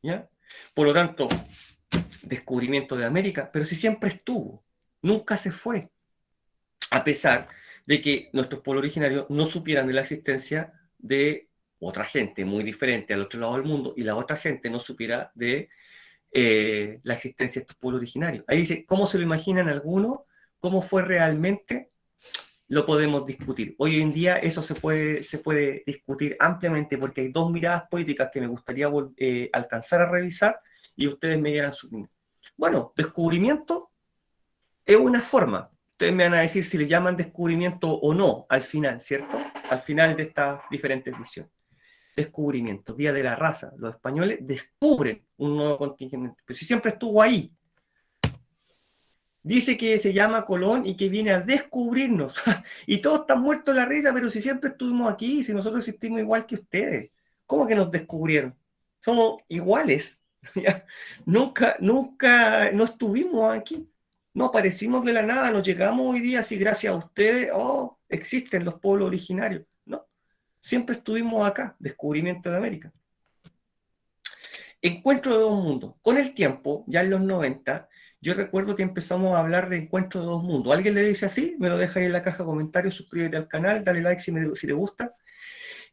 ¿ya? Por lo tanto, descubrimiento de América, pero sí siempre estuvo, nunca se fue, a pesar de que nuestros pueblos originarios no supieran de la existencia de otra gente muy diferente al otro lado del mundo, y la otra gente no supiera de la existencia de estos pueblos originarios. Ahí dice, ¿cómo se lo imaginan algunos? ¿Cómo fue realmente? Lo podemos discutir. Hoy en día eso se puede discutir ampliamente porque hay dos miradas políticas que me gustaría alcanzar a revisar y ustedes me dieran su opinión. Bueno, descubrimiento es una forma. Ustedes me van a decir si le llaman descubrimiento o no al final, ¿cierto? Al final de estas diferentes visiones. Descubrimiento, Día de la Raza. Los españoles descubren un nuevo continente, pero si siempre estuvo ahí. Dice que se llama Colón y que viene a descubrirnos. Y todos están muertos de la risa, pero si siempre estuvimos aquí, si nosotros existimos igual que ustedes. ¿Cómo que nos descubrieron? Somos iguales. Nunca no estuvimos aquí. No aparecimos de la nada, nos llegamos hoy día así gracias a ustedes. Oh, existen los pueblos originarios. No, siempre estuvimos acá. Descubrimiento de América. Encuentro de dos mundos. Con el tiempo, ya en los 90, yo recuerdo que empezamos a hablar de encuentro de dos mundos. ¿Alguien le dice así? Me lo deja ahí en la caja de comentarios, suscríbete al canal, dale like si te gusta.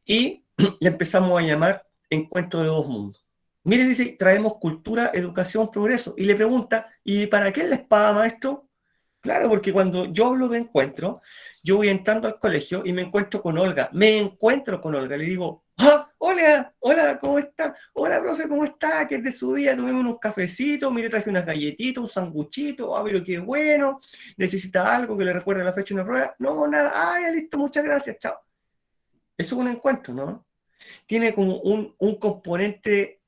Y le empezamos a llamar encuentro de dos mundos. Mire, dice, traemos cultura, educación, progreso. Y le pregunta, ¿y para qué es la espada, maestro? Claro, porque cuando yo hablo de encuentro, yo voy entrando al colegio y me encuentro con Olga. Me encuentro con Olga. Le digo, ¡ah! Hola, hola, ¿cómo está? Hola, profe, ¿cómo está? ¿Qué es de su vida? Tomemos unos cafecitos, mire, traje unas galletitas, un sanguchito, ah, pero qué bueno. ¿Necesita algo que le recuerde la fecha de una prueba? No, nada. Ah, ya listo, muchas gracias, chao. Eso es un encuentro, ¿no? Tiene como un componente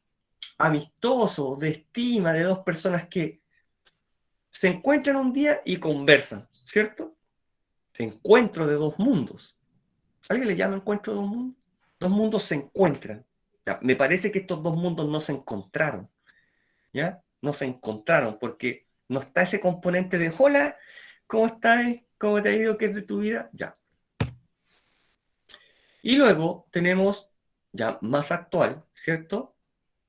amistoso, de estima, de dos personas que se encuentran un día y conversan, ¿cierto? Encuentro de dos mundos. ¿Alguien le llama encuentro de dos mundos? Dos mundos se encuentran. ¿Ya? Me parece que estos dos mundos no se encontraron. ¿Ya? No se encontraron porque no está ese componente de hola, ¿cómo estás? ¿Cómo te ha ido? ¿Qué es de tu vida? Ya. Y luego tenemos ya más actual, ¿cierto?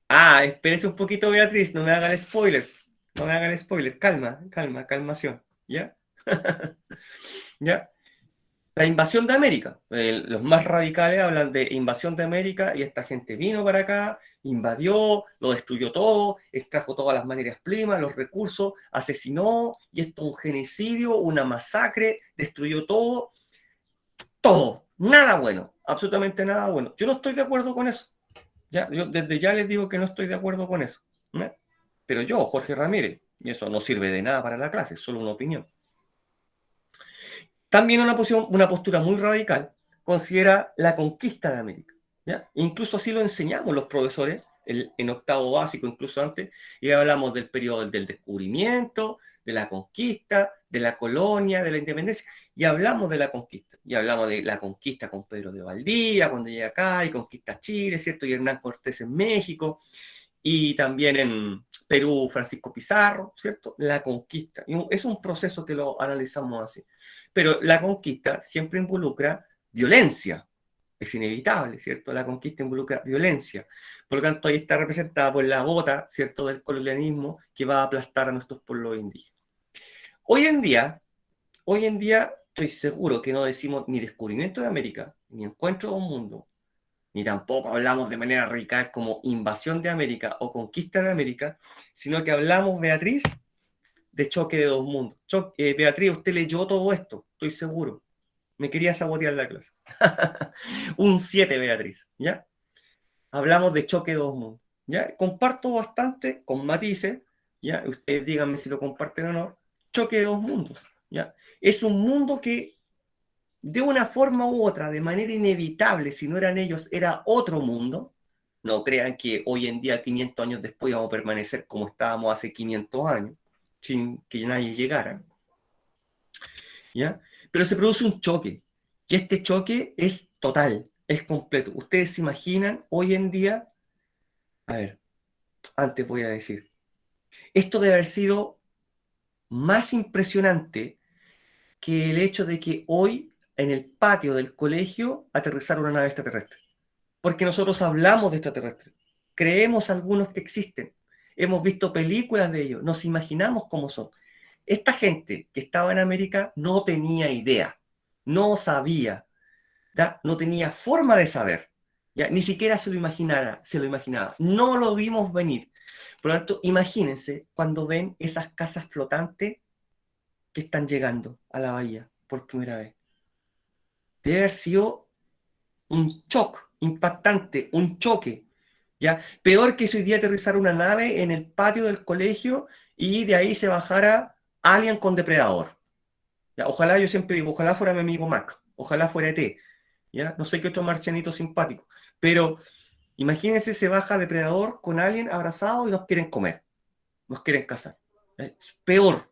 Ah, espérese un poquito, Beatriz, no me hagan spoiler. No me hagan spoiler. Calma, calma, calmación. ¿Ya? ¿Ya? La invasión de América. Los más radicales hablan de invasión de América y esta gente vino para acá, invadió, lo destruyó todo, extrajo todas las materias primas, los recursos, asesinó, y esto es un genocidio, una masacre, destruyó todo, todo, nada bueno, absolutamente nada bueno. Yo no estoy de acuerdo con eso. ¿Ya? Yo desde ya les digo que no estoy de acuerdo con eso. ¿Ya? Pero yo, Jorge Ramírez, y eso no sirve de nada para la clase, es solo una opinión. También una postura muy radical considera la conquista de América. ¿Ya? Incluso así lo enseñamos los profesores en octavo básico, incluso antes, y hablamos del periodo del descubrimiento, de la conquista, de la colonia, de la independencia, y hablamos de la conquista. Y hablamos de la conquista con Pedro de Valdivia, cuando llega acá y conquista Chile, ¿cierto? Y Hernán Cortés en México, y también en Perú, Francisco Pizarro, ¿cierto? La conquista. Y es un proceso que lo analizamos así. Pero la conquista siempre involucra violencia. Es inevitable, ¿cierto? La conquista involucra violencia. Por lo tanto, ahí está representada por la bota, ¿cierto?, del colonialismo que va a aplastar a nuestros pueblos indígenas. Hoy en día, estoy seguro que no decimos ni descubrimiento de América, ni encuentro de un mundo, ni tampoco hablamos de manera radical como invasión de América o conquista de América, sino que hablamos, Beatriz, de choque de dos mundos. Beatriz, usted leyó todo esto, estoy seguro. Me quería sabotear la clase. Un 7, Beatriz, ¿ya? Hablamos de choque de dos mundos, ¿ya? Comparto bastante con matices, ¿ya? Ustedes díganme si lo comparten o no. Choque de dos mundos, ¿ya? Es un mundo que de una forma u otra, de manera inevitable, si no eran ellos, era otro mundo. No crean que hoy en día, 500 años después, vamos a permanecer como estábamos hace 500 años, sin que nadie llegara, ¿ya? Pero se produce un choque, y este choque es total, es completo. Ustedes se imaginan hoy en día, a ver, antes voy a decir, esto debe haber sido más impresionante que el hecho de que hoy en el patio del colegio aterrizara una nave extraterrestre. Porque nosotros hablamos de extraterrestres, creemos algunos que existen, hemos visto películas de ellos, nos imaginamos cómo son. Esta gente que estaba en América no tenía idea, no sabía, ¿ya? No tenía forma de saber, ¿ya? Ni siquiera se lo imaginaba, no lo vimos venir. Por lo tanto, imagínense cuando ven esas casas flotantes que están llegando a la bahía por primera vez. Debe haber sido un shock impactante, un choque, ¿ya? Peor que si hoy día aterrizara una nave en el patio del colegio y de ahí se bajara Alien con Depredador. ¿Ya? Ojalá, yo siempre digo, ojalá fuera mi amigo Mac, ojalá fuera ET, ¿ya? No sé qué otro marcianito simpático, pero imagínense, se baja Depredador con Alien abrazado y nos quieren comer, nos quieren cazar. Es peor,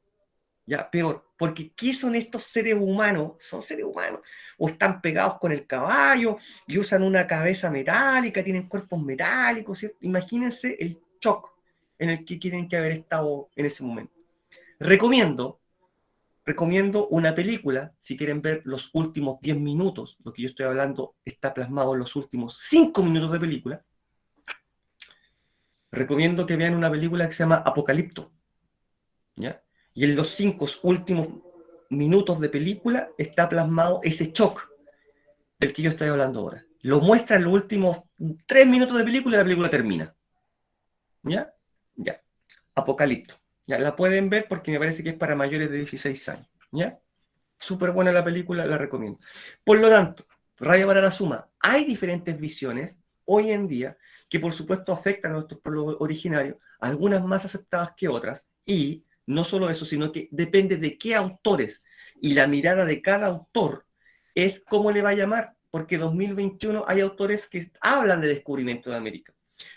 ya, peor, porque ¿qué son estos seres humanos? Son seres humanos, o están pegados con el caballo y usan una cabeza metálica, tienen cuerpos metálicos, ¿cierto? Imagínense el shock en el que tienen que haber estado en ese momento. Recomiendo, recomiendo una película, si quieren ver los últimos 10 minutos, lo que yo estoy hablando está plasmado en los últimos 5 minutos de película. Recomiendo que vean una película que se llama Apocalipto, ¿ya? Y en los 5 últimos minutos de película está plasmado ese shock del que yo estoy hablando ahora. Lo muestra en los últimos 3 minutos de película y la película termina. ¿Ya? Ya. Apocalipto. Ya, la pueden ver porque me parece que es para mayores de 16 años. ¿Ya? Súper buena la película, la recomiendo. Por lo tanto, raya para la suma, hay diferentes visiones hoy en día que por supuesto afectan a nuestros pueblos originarios, algunas más aceptadas que otras, y no solo eso, sino que depende de qué autores y la mirada de cada autor es cómo le va a llamar, porque en 2021 hay autores que hablan de descubrimiento de América,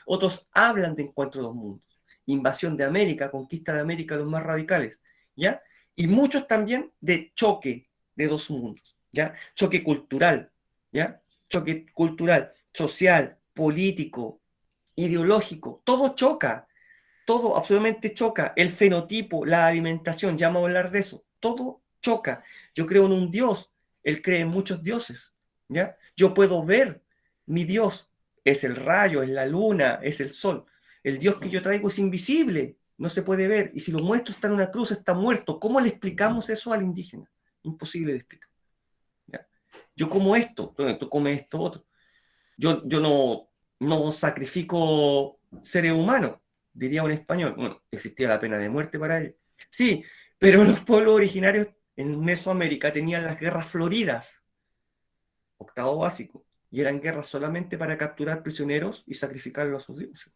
otros hablan de encuentro de los mundos, invasión de América, conquista de América, los más radicales, ¿ya? Y muchos también de choque de dos mundos, ¿ya? Choque cultural, ¿ya? Choque cultural, social, político, ideológico, todo choca, todo absolutamente choca. El fenotipo, la alimentación, ya vamos a hablar de eso, todo choca. Yo creo en un Dios, él cree en muchos dioses, ¿ya? Yo puedo ver mi Dios, es el rayo, es la luna, es el sol. El Dios que yo traigo es invisible, no se puede ver, y si lo muestro está en una cruz, está muerto. ¿Cómo le explicamos eso al indígena? Imposible de explicar, ¿ya? Yo como esto, tú comes esto otro. Yo no sacrifico seres humanos, diría un español. Bueno, existía la pena de muerte para ellos. Sí, pero los pueblos originarios en Mesoamérica tenían las guerras floridas, octavo básico. y eran guerras solamente para capturar prisioneros y sacrificarlos a sus dioses.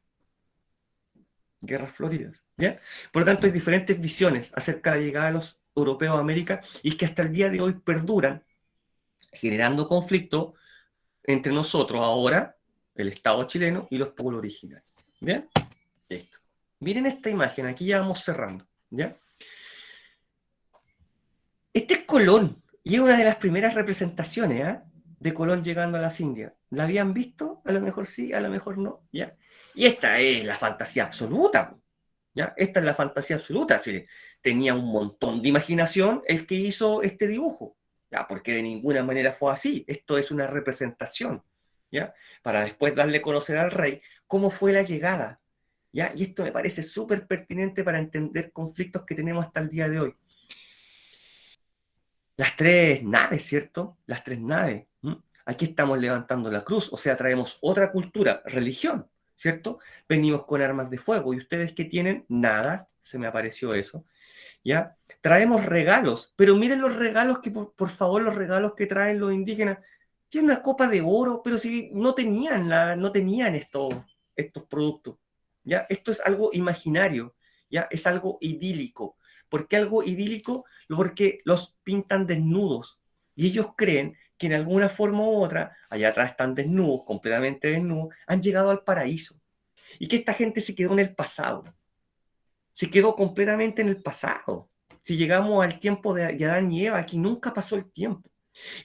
Guerras floridas, ¿ya? Por lo tanto, hay diferentes visiones acerca de la llegada de los europeos a América y que hasta el día de hoy perduran, generando conflicto entre nosotros ahora, el Estado chileno y los pueblos originarios. ¿Bien? Listo. Miren esta imagen, aquí ya vamos cerrando, ¿ya? Este es Colón, y es una de las primeras representaciones, ¿eh?, de Colón llegando a las Indias. ¿La habían visto? A lo mejor sí, a lo mejor no, ¿ya? Y esta es la fantasía absoluta, ¿ya? Esta es la fantasía absoluta. ¿Sí? Tenía un montón de imaginación el que hizo este dibujo, ¿ya? Porque de ninguna manera fue así. Esto es una representación, ¿ya? Para después darle a conocer al rey cómo fue la llegada, ¿ya? Y esto me parece súper pertinente para entender conflictos que tenemos hasta el día de hoy. Las tres naves, ¿cierto? Las tres naves. Aquí estamos levantando la cruz, o sea, traemos otra cultura, religión, ¿cierto? Venimos con armas de fuego. ¿Y ustedes qué tienen? Nada, se me apareció eso, ¿ya? Traemos regalos, pero miren los regalos que, por favor, los regalos que traen los indígenas. Tienen una copa de oro, pero si no tenían, no tenían estos productos, ¿ya? Esto es algo imaginario, ¿ya? Es algo idílico. ¿Por qué algo idílico? Porque los pintan desnudos y ellos creen que en alguna forma u otra, allá atrás están desnudos, completamente desnudos, han llegado al paraíso y que esta gente se quedó en el pasado, se quedó completamente en el pasado. Si llegamos al tiempo de Adán y Eva, aquí nunca pasó el tiempo.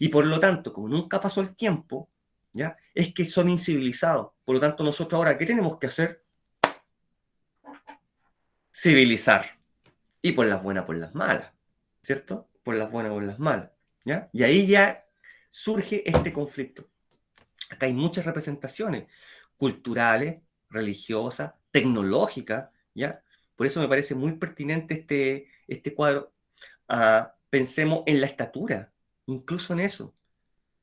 Y por lo tanto, como nunca pasó el tiempo, ¿ya? Es que son incivilizados. Por lo tanto, nosotros ahora, ¿qué tenemos que hacer? Civilizar. Y por las buenas, por las malas, ¿cierto? Por las buenas, por las malas, ¿ya? Y ahí ya surge este conflicto. Acá hay muchas representaciones culturales, religiosas, tecnológicas, ¿ya? Por eso me parece muy pertinente este cuadro. Pensemos en la estatura, incluso en eso,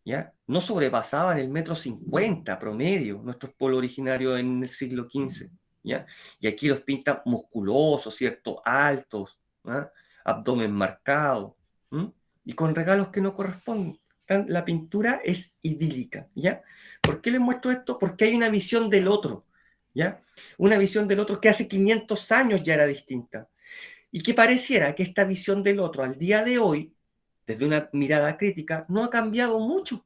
¿ya? No sobrepasaban el 1,50 m promedio nuestros pueblos originarios en el siglo XV, ¿ya? Y aquí los pintan musculosos, ¿cierto? Altos, ¿ah? Abdomen marcado, ¿m? Y con regalos que no corresponden. La pintura es idílica, ¿ya? ¿Por qué les muestro esto? Porque hay una visión del otro, ¿ya? Una visión del otro que hace 500 años ya era distinta. Y que pareciera que esta visión del otro al día de hoy, desde una mirada crítica, no ha cambiado mucho.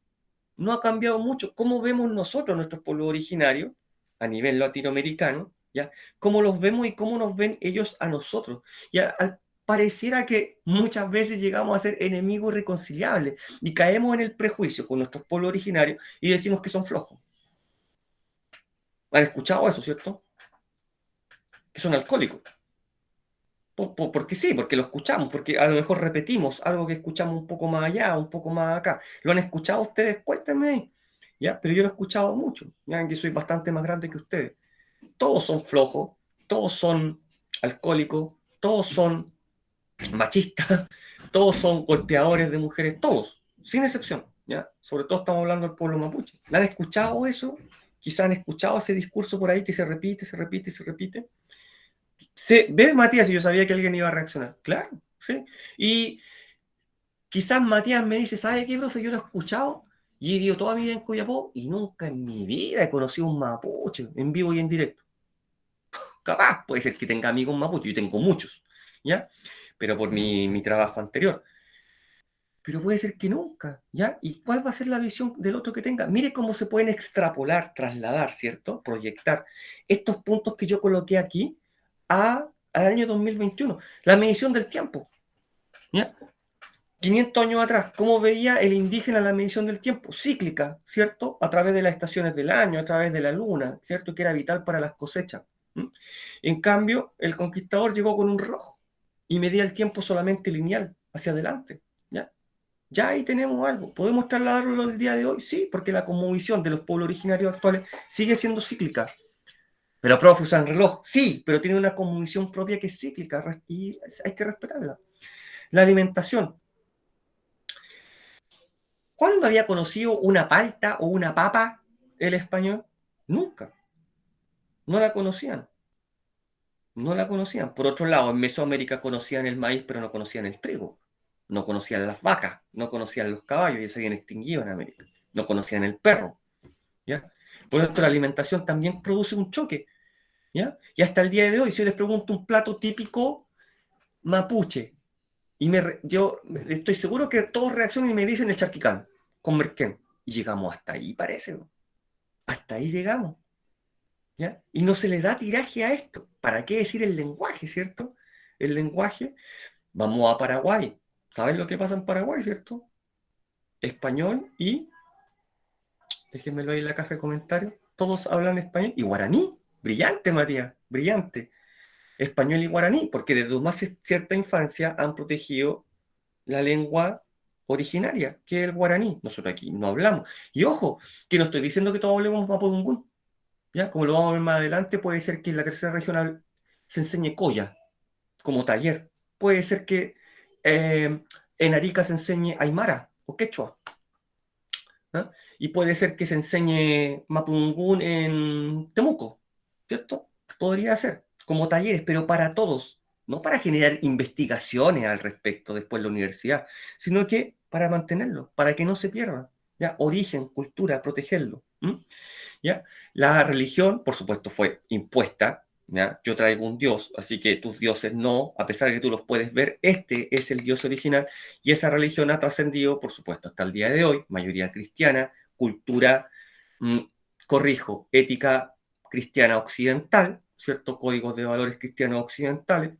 No ha cambiado mucho. ¿Cómo vemos nosotros, nuestros pueblos originarios, a nivel latinoamericano? ¿Ya? ¿Cómo los vemos y cómo nos ven ellos a nosotros? Ya, pareciera que muchas veces llegamos a ser enemigos irreconciliables y caemos en el prejuicio con nuestros pueblos originarios y decimos que son flojos. ¿Han escuchado eso, cierto? Que son alcohólicos. Porque sí, porque lo escuchamos, porque a lo mejor repetimos algo que escuchamos un poco más allá, un poco más acá. ¿Lo han escuchado ustedes? Cuéntenme ahí, ¿ya? Pero yo lo he escuchado mucho, ¿ya? Que soy bastante más grande que ustedes. Todos son flojos, todos son alcohólicos, todos son machistas, todos son golpeadores de mujeres, todos, sin excepción, ¿ya? Sobre todo estamos hablando del pueblo mapuche. ¿La han escuchado eso? Quizás han escuchado ese discurso por ahí que se repite, se repite, se repite. ¿Ves, Matías? Y yo sabía que alguien iba a reaccionar. Claro, sí. Y quizás Matías me dice, ¿sabe qué, profe? Yo lo he escuchado y he vivido toda mi vida en Coyapó y nunca en mi vida he conocido un mapuche en vivo y en directo. Capaz, puede ser que tenga amigos mapuche, yo tengo muchos, ¿ya? Pero por mi trabajo anterior. Pero puede ser que nunca, ¿ya? ¿Y cuál va a ser la visión del otro que tenga? Mire cómo se pueden extrapolar, trasladar, ¿cierto? Proyectar estos puntos que yo coloqué aquí al año 2021. La medición del tiempo, ¿ya? 500 años atrás, ¿cómo veía el indígena la medición del tiempo? Cíclica, ¿cierto? A través de las estaciones del año, a través de la luna, ¿cierto? Que era vital para las cosechas. En cambio, el conquistador llegó con un reloj y medía el tiempo solamente lineal, hacia adelante, ¿ya? Ya ahí tenemos algo. ¿Podemos trasladarlo al día de hoy? Sí, porque la cosmovisión de los pueblos originarios actuales sigue siendo cíclica. Pero profe, usan reloj. Sí, pero tiene una cosmovisión propia que es cíclica y hay que respetarla. La alimentación. ¿Cuándo había conocido una palta o una papa el español? Nunca. No la conocían. No la conocían. Por otro lado, en Mesoamérica conocían el maíz, pero no conocían el trigo. No conocían las vacas, no conocían los caballos, ya se habían extinguido en América. No conocían el perro. ¿ya? Por lo tanto, la alimentación también produce un choque, ¿ya? Y hasta el día de hoy, si yo les pregunto un plato típico mapuche, yo estoy seguro que todos reaccionan y me dicen el charquicán con merquén. Y llegamos hasta ahí, parece, ¿no? Hasta ahí llegamos, ¿ya? Y no se le da tiraje a esto. ¿Para qué decir el lenguaje, cierto? El lenguaje. Vamos a Paraguay. ¿Sabes lo que pasa en Paraguay, cierto? Español y, déjenmelo ahí en la caja de comentarios, todos hablan español y guaraní. Brillante, Matías, brillante. Español y guaraní, porque desde más cierta infancia han protegido la lengua originaria, que es el guaraní. Nosotros aquí no hablamos. Y ojo, que no estoy diciendo que todos hablemos mapudungún, ¿ya? Como lo vamos a ver más adelante, puede ser que en la tercera regional se enseñe colla como taller. Puede ser que en Arica se enseñe aymara o quechua, ¿ah? Y puede ser que se enseñe mapudungún en Temuco, ¿cierto? Podría ser, como talleres, pero para todos, no para generar investigaciones al respecto después en la universidad, sino que para mantenerlo, para que no se pierda, ¿ya? Origen, cultura, protegerlo, ¿m? ¿Ya? La religión, por supuesto, fue impuesta, ¿ya? Yo traigo un dios, así que tus dioses no, a pesar de que tú los puedes ver, este es el dios original, y esa religión ha trascendido, por supuesto, hasta el día de hoy, mayoría cristiana, cultura, mm, corrijo, ética cristiana occidental, ¿cierto? Códigos de valores cristianos occidentales.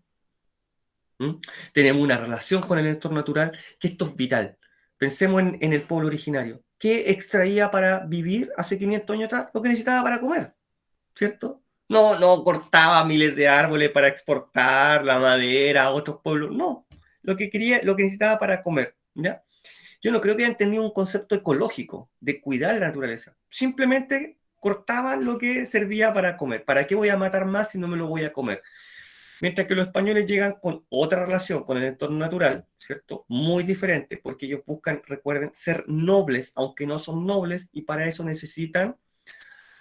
¿Mm? Tenemos una relación con el entorno natural, que esto es vital. Pensemos en el pueblo originario. ¿Qué extraía para vivir hace 500 años atrás? Lo que necesitaba para comer, ¿cierto? No cortaba miles de árboles para exportar la madera a otros pueblos, no. Lo que quería, lo que necesitaba para comer, ¿ya? Yo no creo que hayan tenido un concepto ecológico de cuidar la naturaleza. Simplemente cortaban lo que servía para comer. ¿Para qué voy a matar más si no me lo voy a comer? Mientras que los españoles llegan con otra relación con el entorno natural, ¿cierto? Muy diferente, porque ellos buscan, recuerden, ser nobles, aunque no son nobles, y para eso necesitan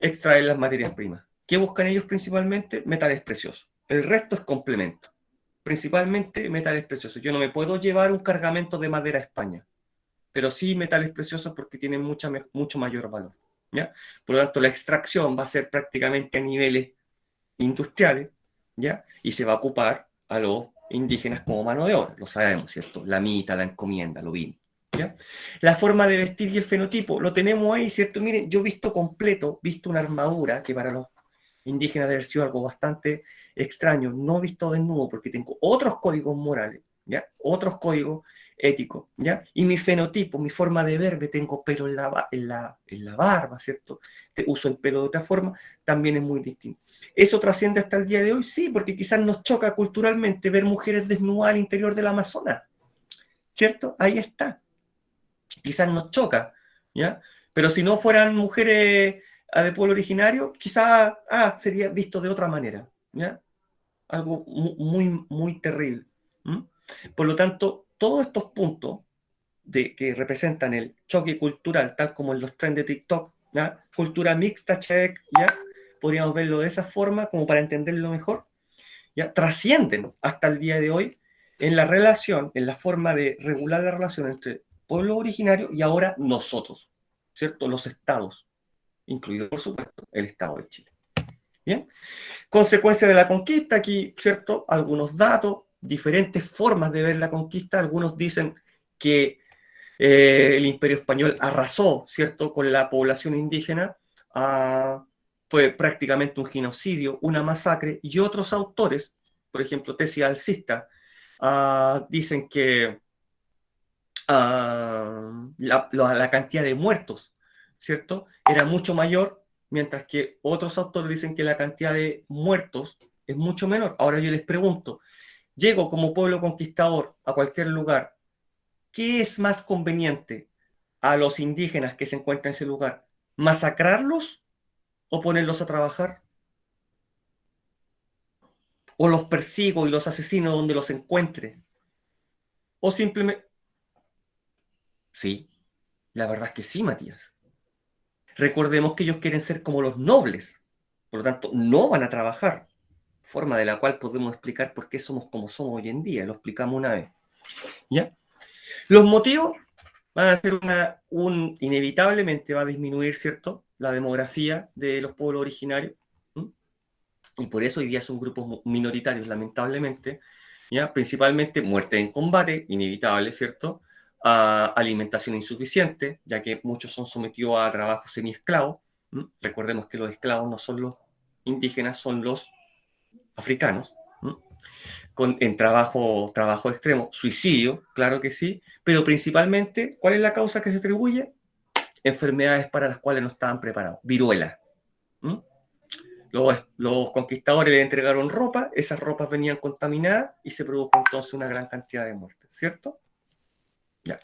extraer las materias primas. ¿Qué buscan ellos principalmente? Metales preciosos. El resto es complemento. Principalmente metales preciosos. Yo no me puedo llevar un cargamento de madera a España, pero sí metales preciosos porque tienen mucho mayor valor, ¿ya? Por lo tanto, la extracción va a ser prácticamente a niveles industriales, ¿ya? Y se va a ocupar a los indígenas como mano de obra, lo sabemos, ¿cierto? La mita, la encomienda, lo vimos, ¿ya? La forma de vestir y el fenotipo, lo tenemos ahí, ¿cierto? Miren, yo he visto completo, visto una armadura que para los indígenas debe haber sido algo bastante extraño, no visto desnudo porque tengo otros códigos morales, ¿ya? Otros códigos éticos, ¿ya? Y mi fenotipo, mi forma de verme, tengo pelo en la barba, ¿cierto? Uso el pelo de otra forma, también es muy distinto. ¿Eso trasciende hasta el día de hoy? Sí, porque quizás nos choca culturalmente ver mujeres desnudas al interior del Amazonas, ¿cierto? Ahí está. Quizás nos choca, ¿ya? Pero si no fueran mujeres de pueblo originario, quizás sería visto de otra manera, ¿ya? Algo muy, muy terrible. ¿M? Por lo tanto, todos estos puntos que representan el choque cultural, tal como en los trends de TikTok, ¿ya? Cultura mixta, check, ¿ya? Podríamos verlo de esa forma como para entenderlo mejor, ¿ya? Trascienden hasta el día de hoy en la relación, en la forma de regular la relación entre pueblo originario y ahora nosotros, ¿cierto? Los estados, incluido por supuesto el Estado de Chile. Bien, consecuencia de la conquista, aquí, ¿cierto? Algunos datos, diferentes formas de ver la conquista. Algunos dicen que el Imperio Español arrasó, ¿cierto?, con la población indígena. Fue prácticamente un genocidio, una masacre. Y otros autores, por ejemplo, tesis alcista, dicen que la cantidad de muertos, ¿cierto?, era mucho mayor, mientras que otros autores dicen que la cantidad de muertos es mucho menor. Ahora yo les pregunto, llego como pueblo conquistador a cualquier lugar, ¿qué es más conveniente a los indígenas que se encuentran en ese lugar? ¿Masacrarlos o ponerlos a trabajar? ¿O los persigo y los asesino donde los encuentre? ¿O simplemente... Sí, la verdad es que sí, Matías. Recordemos que ellos quieren ser como los nobles, por lo tanto, no van a trabajar, forma de la cual podemos explicar por qué somos como somos hoy en día, lo explicamos una vez, ¿ya? Los motivos, Van a ser inevitablemente va a disminuir, ¿cierto?, la demografía de los pueblos originarios. ¿Mm? Y por eso hoy día son grupos minoritarios, lamentablemente, ¿ya? Principalmente muerte en combate, inevitable, ¿cierto? Alimentación insuficiente, ya que muchos son sometidos a trabajo semiesclavo. ¿Mm? Recordemos que los esclavos no son los indígenas, son los africanos. ¿Mm? En trabajo extremo, suicidio, claro que sí, pero principalmente, ¿cuál es la causa que se atribuye? Enfermedades para las cuales no estaban preparados, viruela. ¿Mm? Los conquistadores le entregaron ropa, esas ropas venían contaminadas y se produjo entonces una gran cantidad de muertes, ¿cierto? Ya.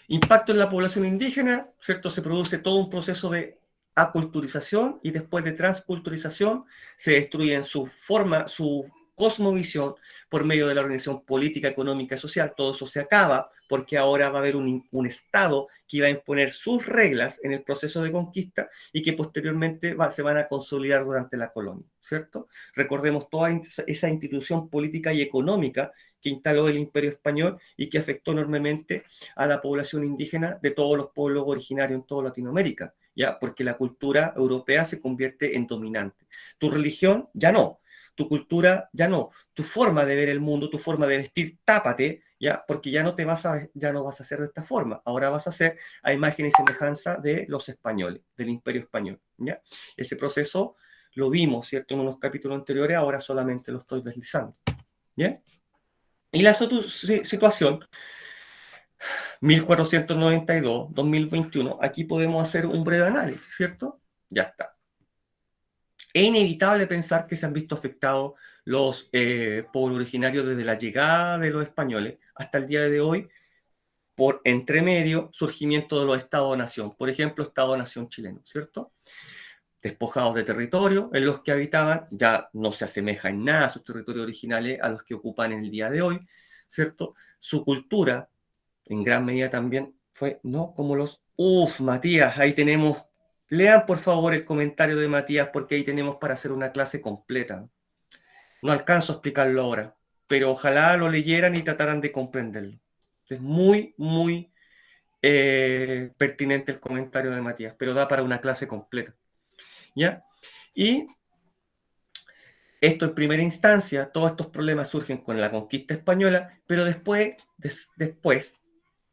Impacto en la población indígena, ¿cierto? Se produce todo un proceso de aculturización y después de transculturización se destruyen su forma, su cosmovisión por medio de la organización política, económica y social. Todo eso se acaba porque ahora va a haber un Estado que va a imponer sus reglas en el proceso de conquista y que posteriormente se van a consolidar durante la colonia, ¿cierto? Recordemos toda esa institución política y económica que instaló el Imperio Español y que afectó enormemente a la población indígena de todos los pueblos originarios en toda Latinoamérica, ¿ya? Porque la cultura europea se convierte en dominante. Tu religión ya no, tu cultura ya no, tu forma de ver el mundo, tu forma de vestir, tápate, ¿ya? Porque ya no vas a hacer de esta forma, ahora vas a hacer a imagen y semejanza de los españoles, del Imperio Español, ¿ya? Ese proceso lo vimos, ¿cierto?, en unos capítulos anteriores, ahora solamente lo estoy deslizando, ¿ya? Y la situación 1492, 2021, aquí podemos hacer un breve análisis, ¿cierto? Ya está. Es inevitable pensar que se han visto afectados los pueblos originarios desde la llegada de los españoles hasta el día de hoy, por entre medio surgimiento de los estados-nación, por ejemplo, Estado-nación chileno, ¿cierto? Despojados de territorio en los que habitaban, ya no se asemeja en nada a sus territorios originales a los que ocupan en el día de hoy, ¿cierto? Su cultura, en gran medida también fue, no como los... Uf, Matías, ahí tenemos... Lean por favor el comentario de Matías porque ahí tenemos para hacer una clase completa. No alcanzo a explicarlo ahora, pero ojalá lo leyeran y trataran de comprenderlo. Es muy, muy pertinente el comentario de Matías, pero da para una clase completa. ¿Ya? Y esto en primera instancia, todos estos problemas surgen con la conquista española, pero después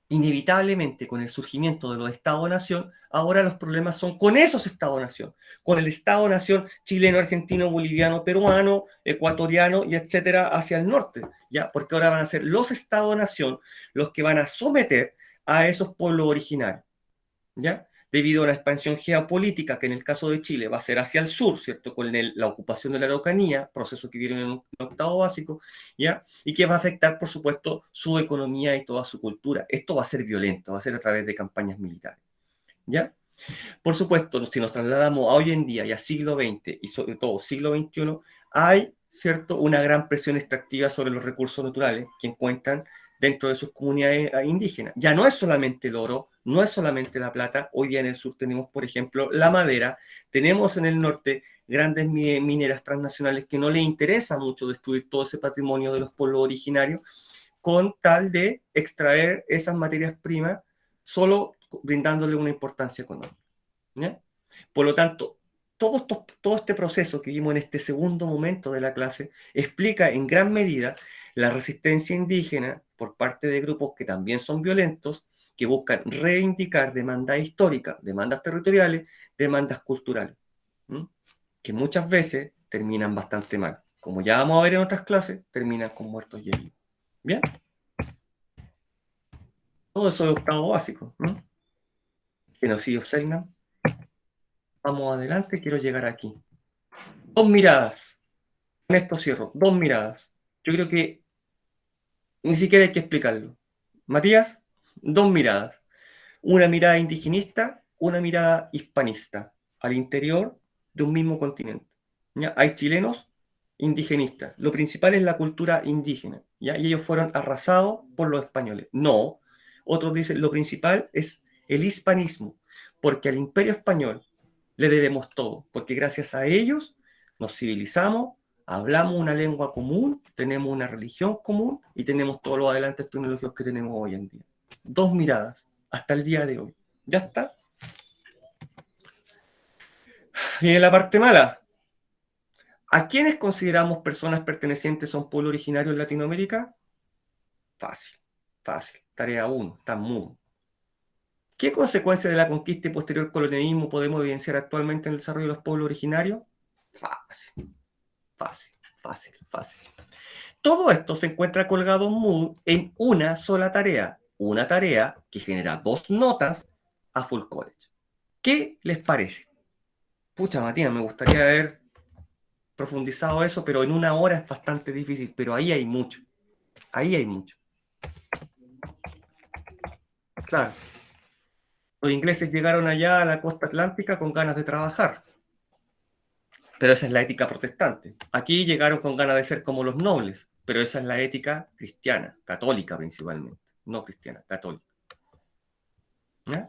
inevitablemente con el surgimiento de los Estados-nación, ahora los problemas son con esos Estados-nación, con el Estado-nación chileno, argentino, boliviano, peruano, ecuatoriano y etcétera hacia el norte, ¿ya? Porque ahora van a ser los Estados-nación los que van a someter a esos pueblos originarios, ¿ya? Debido a una expansión geopolítica que en el caso de Chile va a ser hacia el sur, ¿cierto? Con la ocupación de la Araucanía, proceso que vieron en un octavo básico, ¿ya? Y que va a afectar, por supuesto, su economía y toda su cultura. Esto va a ser violento, va a ser a través de campañas militares, ¿ya? Por supuesto, si nos trasladamos a hoy en día y a siglo XX y sobre todo siglo XXI, hay, ¿cierto?, una gran presión extractiva sobre los recursos naturales que encuentran dentro de sus comunidades indígenas. Ya no es solamente el oro, no es solamente la plata. Hoy día en el sur tenemos, por ejemplo, la madera. Tenemos en el norte grandes mineras transnacionales que no les interesa mucho destruir todo ese patrimonio de los pueblos originarios con tal de extraer esas materias primas solo brindándole una importancia económica, ¿ya? Por lo tanto, todo este proceso que vimos en este segundo momento de la clase explica en gran medida la resistencia indígena por parte de grupos que también son violentos, que buscan reivindicar demandas históricas, demandas territoriales, demandas culturales, ¿m? Que muchas veces terminan bastante mal. Como ya vamos a ver en otras clases, terminan con muertos y heridos. ¿Bien? Todo eso es octavo básico, ¿m? Genocidio Selknam. Vamos adelante, quiero llegar aquí. Dos miradas. Con esto cierro. Dos miradas. Yo creo que ni siquiera hay que explicarlo. Matías, dos miradas. Una mirada indigenista, una mirada hispanista, al interior de un mismo continente. ¿Ya? Hay chilenos indigenistas. Lo principal es la cultura indígena, ¿ya? Y ellos fueron arrasados por los españoles. No. Otros dicen lo principal es el hispanismo, porque al imperio español le debemos todo, porque gracias a ellos nos civilizamos, hablamos una lengua común, tenemos una religión común y tenemos todos los adelantos tecnológicos que tenemos hoy en día. 2 miradas hasta el día de hoy. Ya está. Viene la parte mala. ¿A quiénes consideramos personas pertenecientes a un pueblo originario en Latinoamérica? Fácil, fácil. Tarea 1, tan mudo. ¿Qué consecuencias de la conquista y posterior colonialismo podemos evidenciar actualmente en el desarrollo de los pueblos originarios? Fácil, fácil, fácil, fácil. Todo esto se encuentra colgado en Moodle en una sola tarea. Una tarea que genera 2 notas a Full College. ¿Qué les parece? Pucha, Matías, me gustaría haber profundizado eso, pero en una hora es bastante difícil. Pero ahí hay mucho. Ahí hay mucho. Claro. Los ingleses llegaron allá a la costa atlántica con ganas de trabajar. Pero esa es la ética protestante. Aquí llegaron con ganas de ser como los nobles, pero esa es la ética cristiana, católica principalmente, no cristiana, católica. ¿Ya?